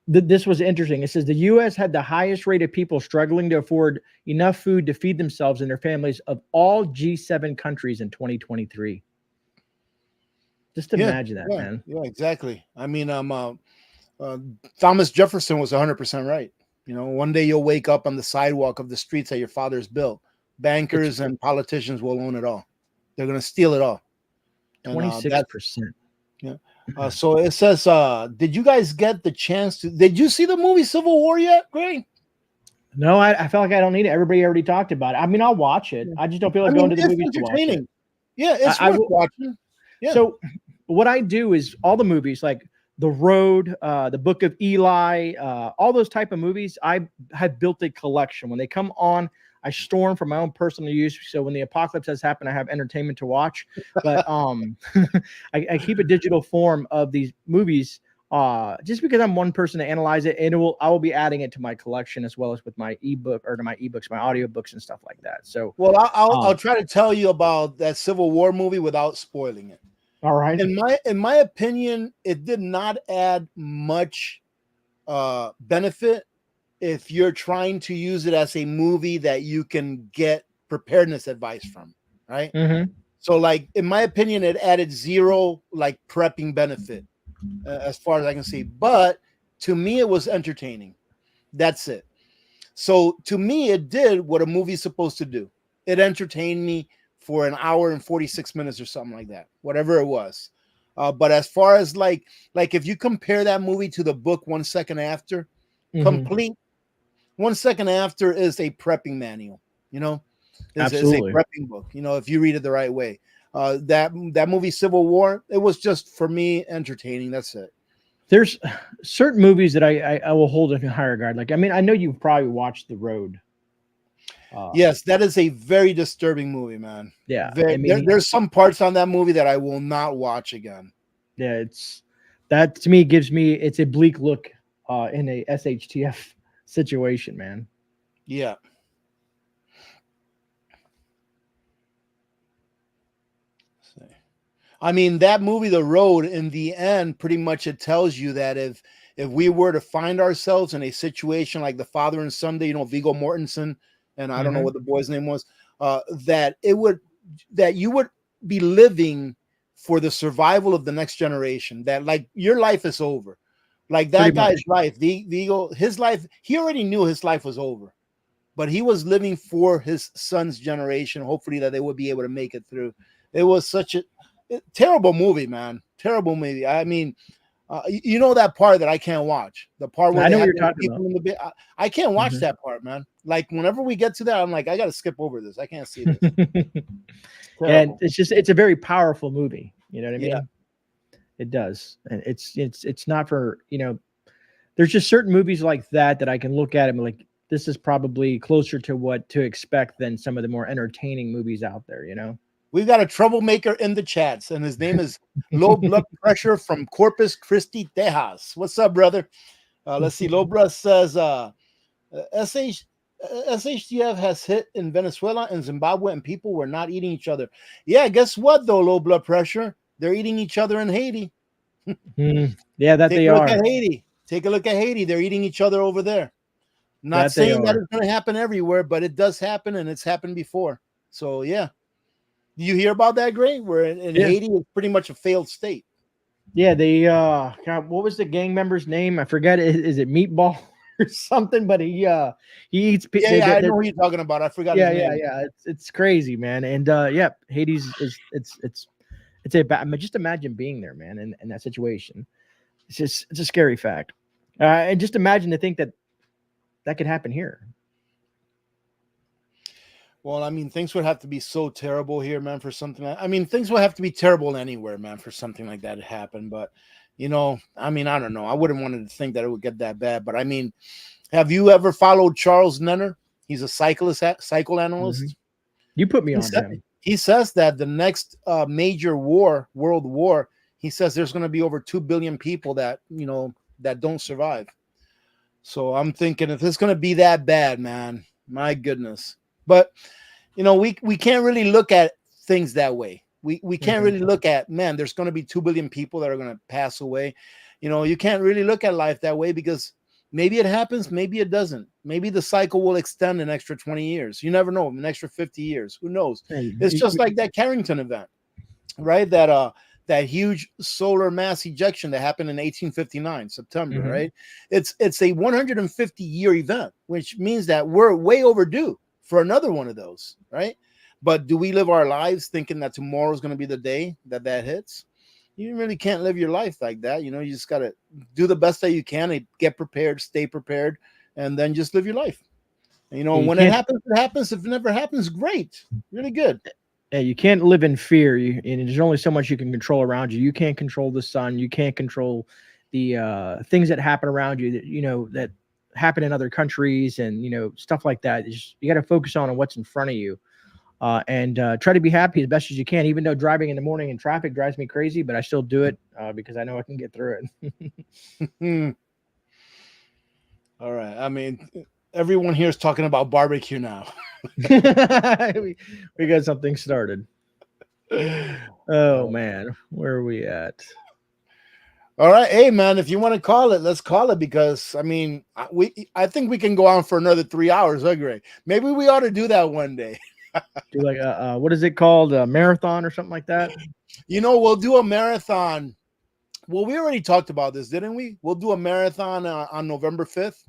This was interesting. It says the U.S. had the highest rate of people struggling to afford enough food to feed themselves and their families of all G7 countries in 2023. Just imagine that, man. Yeah, exactly. I mean, Thomas Jefferson was 100% right. You know, one day you'll wake up on the sidewalk of the streets that your father's built. Bankers and politicians will own it all. They're going to steal it all. 26%. Yeah. So it says, did you guys get the chance to? Did you see the movie Civil War yet, Gray? No, I felt like I don't need it. Everybody already talked about it. I mean, I'll watch it. I just don't feel like going to the movies to watch it. Yeah, it's worth watching. Yeah. So what I do is all the movies like The Road, The Book of Eli, all those type of movies, I have built a collection. When they come on, I store them for my own personal use. So when the apocalypse has happened, I have entertainment to watch. But I keep a digital form of these movies just because I'm one person to analyze it, and I will be adding it to my collection as well as with my ebook or to my ebooks, my audiobooks and stuff like that. So well, I'll try to tell you about that Civil War movie without spoiling it. All right. In my opinion, it did not add much benefit if you're trying to use it as a movie that you can get preparedness advice from, right? Mm-hmm. So, like, in my opinion, it added zero like prepping benefit as far as I can see. But to me, it was entertaining. That's it. So to me, it did what a movie's supposed to do. It entertained me for an hour and 46 minutes or something like that, whatever it was. But as far as like if you compare that movie to the book 1 second after, complete 1 second after is a prepping manual, you know, is a prepping book, you know, if you read it the right way. That movie Civil War, it was just for me entertaining. That's it. There's certain movies that I will hold in higher regard. Like, I mean, I know you've probably watched The Road. Yes, that is a very disturbing movie, man. Yeah, there's some parts on that movie that I will not watch again. Yeah, that to me it's a bleak look in a SHTF situation, man. Yeah. I mean, that movie, The Road, in the end, pretty much it tells you that if we were to find ourselves in a situation like The Father and Sunday, you know, Viggo Mortensen, and I don't know what the boy's name was, that you would be living for the survival of the next generation, that like your life is over. Like that guy's life, Viggo, his life, he already knew his life was over, but he was living for his son's generation, hopefully that they would be able to make it through. It was such a terrible movie, man. Terrible movie. I mean, you know that part that I can't watch. The part where I know what you're talking about. In the I can't watch that part, man. Like whenever we get to that, I'm like, I got to skip over this. I can't see this. And it's a very powerful movie. You know what I mean? Yeah. It does. And it's not for, you know, there's just certain movies like that I can look at and be like, this is probably closer to what to expect than some of the more entertaining movies out there, you know? We've got a troublemaker in the chats, and his name is Low Blood Pressure from Corpus Christi, Texas. What's up, brother? Let's see. Low Blood says SHTF has hit in Venezuela and Zimbabwe, and people were not eating each other. Yeah, guess what, though, Low Blood Pressure? They're eating each other in Haiti. Yeah, that they are. Take a look at Haiti. They're eating each other over there. Not saying that it's going to happen everywhere, but it does happen, and it's happened before. So, yeah. You hear about that, Gray? Where in Haiti is pretty much a failed state. Yeah, they God, what was the gang member's name? I forget. Is it Meatball or something? But he eats. I know who you're talking about. I forgot. Yeah, yeah. It's crazy, man. And Hades it's just imagine being there, man, in that situation. It's a scary fact. And just imagine to think that could happen here. Well, I mean, things would have to be so terrible here, man, for something. I mean, things would have to be terrible anywhere, man, for something like that to happen. But, you know, I mean, I don't know. I wouldn't want to think that it would get that bad. But, I mean, have you ever followed Charles Nenner? He's a psychoanalyst. You put me on him. He says that the next major world war, he says there's going to be over 2 billion people that, you know, that don't survive. So I'm thinking if it's going to be that bad, man, my goodness. But, you know, we can't really look at things that way. We can't really look at, man, there's going to be 2 billion people that are going to pass away. You can't really look at life that way, because maybe it happens, maybe it doesn't. Maybe the cycle will extend an extra 20 years. You never know, an extra 50 years. Who knows? It's just like that Carrington event, right? That huge solar mass ejection that happened in 1859, September, right? It's a 150-year event, which means that we're way overdue for another one of those, right? But do we live our lives thinking that tomorrow is going to be the day that hits? You really can't live your life like that. You just got to do the best that you can and get prepared, stay prepared, and then just live your life. When it happens, it happens. If it never happens, great. Really good. Hey, you can't live in fear. And there's only so much you can control around you. You can't control the sun. You can't control the things that happen around you that happen in other countries and, stuff like that. You got to focus on what's in front of you. And try to be happy as best as you can, even though driving in the morning in traffic drives me crazy, but I still do it because I know I can get through it. All right. I mean, everyone here is talking about barbecue now. we got something started. Oh, man. Where are we at? All right. Hey, man, if you want to call it, let's call it, because, I mean, I think we can go on for another 3 hours, huh, Greg? Maybe we ought to do that one day. Do like what is it called, a marathon or something like that? We'll do a marathon. Well, we already talked about this, didn't we? We'll do a marathon on November 5th.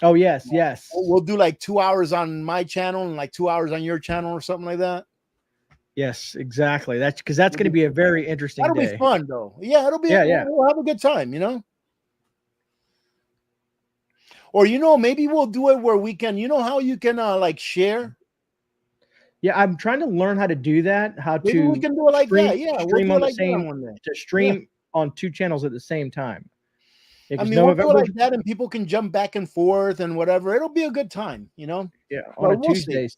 Oh, yes. We'll do like 2 hours on my channel and like 2 hours on your channel or something like that. Yes, exactly. That's because that's going to be a very interesting That'll day. Be fun, though. Yeah, it'll be. Yeah. We'll have a good time, Or maybe we'll do it where we can. How you can like share. Yeah, I'm trying to learn how to do that. Maybe we can do it like stream, that. Yeah, stream we'll on do the like same one day. To stream on 2 channels at the same time. I mean, we'll do it like that, and people can jump back and forth and whatever. It'll be a good time, Yeah, on a Tuesday.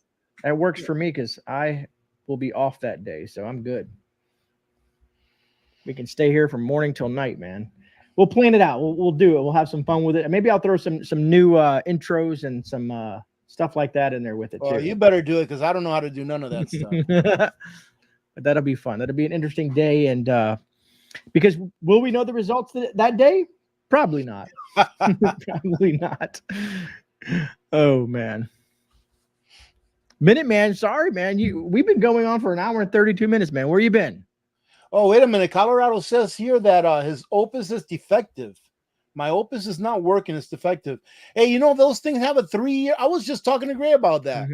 That works for me because I will be off that day, so I'm good. We can stay here from morning till night, man. We'll plan it out. We'll do it. We'll have some fun with it. Maybe I'll throw some new intros and some stuff like that in there with it too. You better do it, because I don't know how to do none of that stuff. But that'll be fun. That'll be an interesting day, and because will we know the results that day? Probably not. Probably not. Oh, man. Minuteman, sorry, man. We've been going on for 1 hour and 32 minutes, man. Where you been? Oh, wait a minute. Colorado says here that his Opus is defective. My Opus is not working. It's defective. Hey, those things have a 3-year. I was just talking to Gray about that.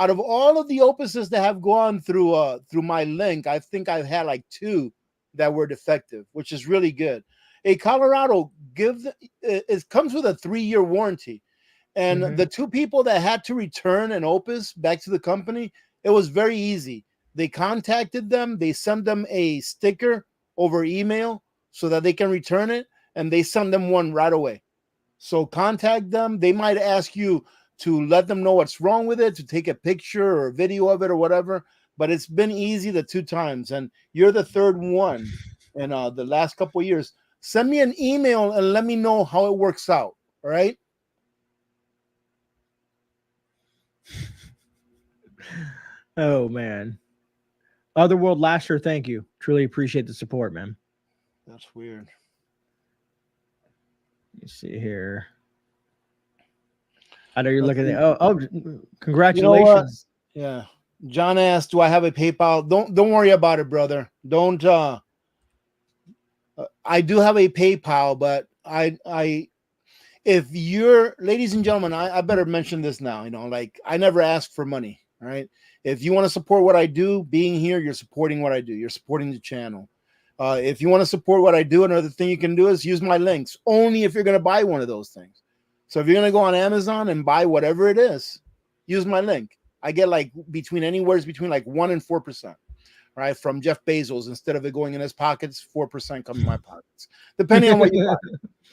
Out of all of the Opuses that have gone through my link, I think I've had like 2 that were defective, which is really good. Hey, Colorado, it comes with a 3-year warranty. And the 2 people that had to return an Opus back to the company, it was very easy. They contacted them. They sent them a sticker over email so that they can return it, and they send them one right away. So contact them. They might ask you to let them know what's wrong with it, to take a picture or a video of it or whatever. But it's been easy the 2 times, and you're the 3rd one in the last couple of years. Send me an email and let me know how it works out. All right. Oh, man. Otherworld Lasher, thank you. Truly appreciate the support, man. That's weird. Let me see here. I know you're looking at. Oh, congratulations. Yeah. John asked, do I have a PayPal? Don't worry about it, brother. Don't I do have a PayPal, but if you're, ladies and gentlemen, I better mention this now, like I never ask for money. All right. If you want to support what I do, being here, you're supporting what I do. You're supporting the channel. If you want to support what I do, another thing you can do is use my links, only if you're going to buy one of those things. So if you're going to go on Amazon and buy whatever it is, use my link. I get like between like 1% and 4%, right? From Jeff Bezos. Instead of it going in his pockets, 4% come in my pockets, depending on what you buy.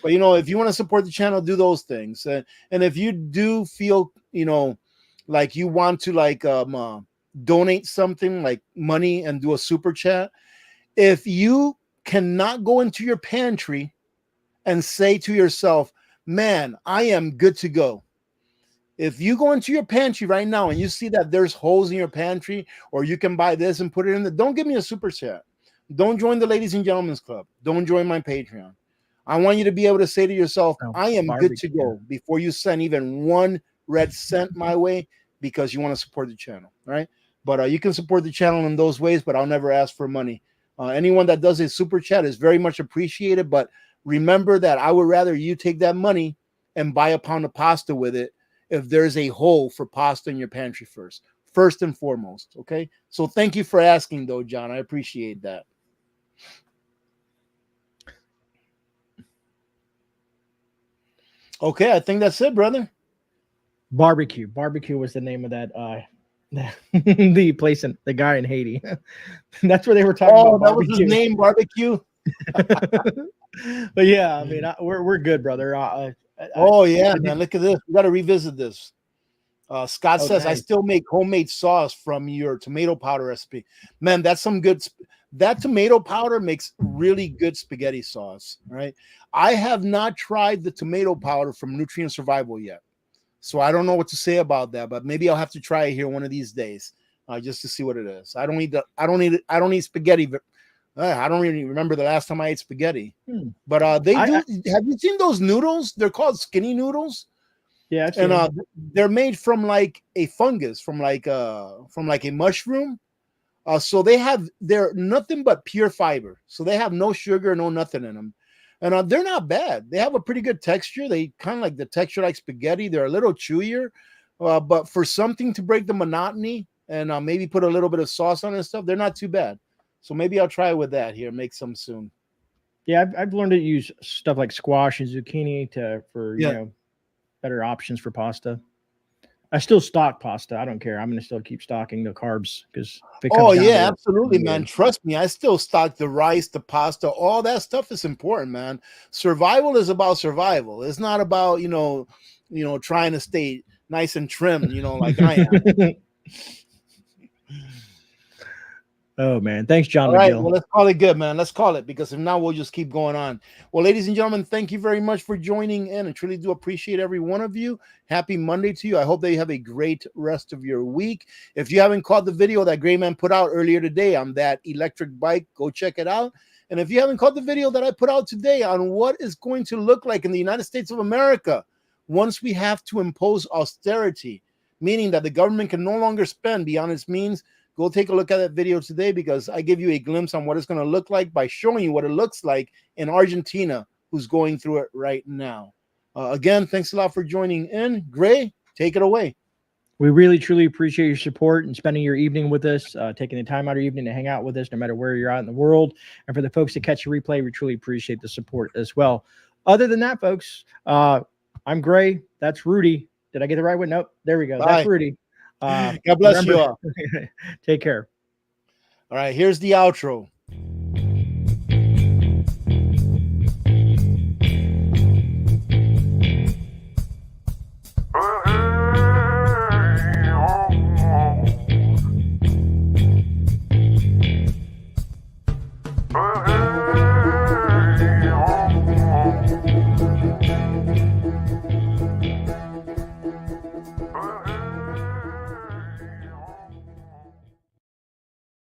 But, if you want to support the channel, do those things. And if you do feel, like you want to donate something like money and do a super chat, if you cannot go into your pantry and say to yourself, man, I am good to go, If you go into your pantry right now and you see that there's holes in your pantry, or you can buy this and put it in the, don't give me a super chat. Don't join the Ladies and Gentlemen's Club. Don't join my Patreon. I want you to be able to say to yourself, I am good to go before you send even one red cent my way, because you want to support the channel, right? But you can support the channel in those ways, but I'll never ask for money. Anyone that does a super chat is very much appreciated, but remember that I would rather you take that money and buy a pound of pasta with it if there's a hole for pasta in your pantry first and foremost, okay? So thank you for asking, though, John. I appreciate that. Okay, I think that's it, brother. Barbecue. Barbecue was the name of that the place in the guy in Haiti. That's where they were talking about. That was his name, Barbecue. But yeah, I mean, we're good, brother. Yeah, man, look at this. We got to revisit this. Scott says, nice. I still make homemade sauce from your tomato powder recipe. Man, that's some good. That tomato powder makes really good spaghetti sauce, right? I have not tried the tomato powder from Nutrient Survival yet, so I don't know what to say about that. But maybe I'll have to try it here one of these days, just to see what it is. I don't eat spaghetti. I don't really remember the last time I ate spaghetti. But have you seen those noodles? They're called skinny noodles. Yeah, and they're made from like a fungus, from like a mushroom. So they're nothing but pure fiber. So they have no sugar, no nothing in them. And they're not bad. They have a pretty good texture. They kind of like the texture like spaghetti. They're a little chewier. But for something to break the monotony and maybe put a little bit of sauce on it and stuff, they're not too bad. So maybe I'll try with that here, make some soon. Yeah, I've learned to use stuff like squash and zucchini for you know, better options for pasta. I still stock pasta. I don't care. I'm going to still keep stocking the carbs because absolutely, man. Trust me, I still stock the rice, the pasta, all that stuff is important, man. Survival is about survival. It's not about, trying to stay nice and trim, like I am. Oh, man. Thanks, John. All right, well, let's call it good, man. Let's call it, because if not, we'll just keep going on. Well, ladies and gentlemen, thank you very much for joining in. I truly do appreciate every one of you. Happy Monday to you. I hope that you have a great rest of your week. If you haven't caught the video that GREYMAN put out earlier today on that electric bike, go check it out. And if you haven't caught the video that I put out today on what is going to look like in the United States of America once we have to impose austerity, meaning that the government can no longer spend beyond its means, go take a look at that video today, because I give you a glimpse on what it's going to look like by showing you what it looks like in Argentina, who's going through it right now. Again, thanks a lot for joining in. Gray, take it away. We really, truly appreciate your support and spending your evening with us, taking the time out of your evening to hang out with us, no matter where you're at in the world. And for the folks that catch a replay, we truly appreciate the support as well. Other than that, folks, I'm Gray. That's Rudy. Did I get the right one? Nope. There we go. Bye. That's Rudy. God bless you all. Take care. All right, here's the outro.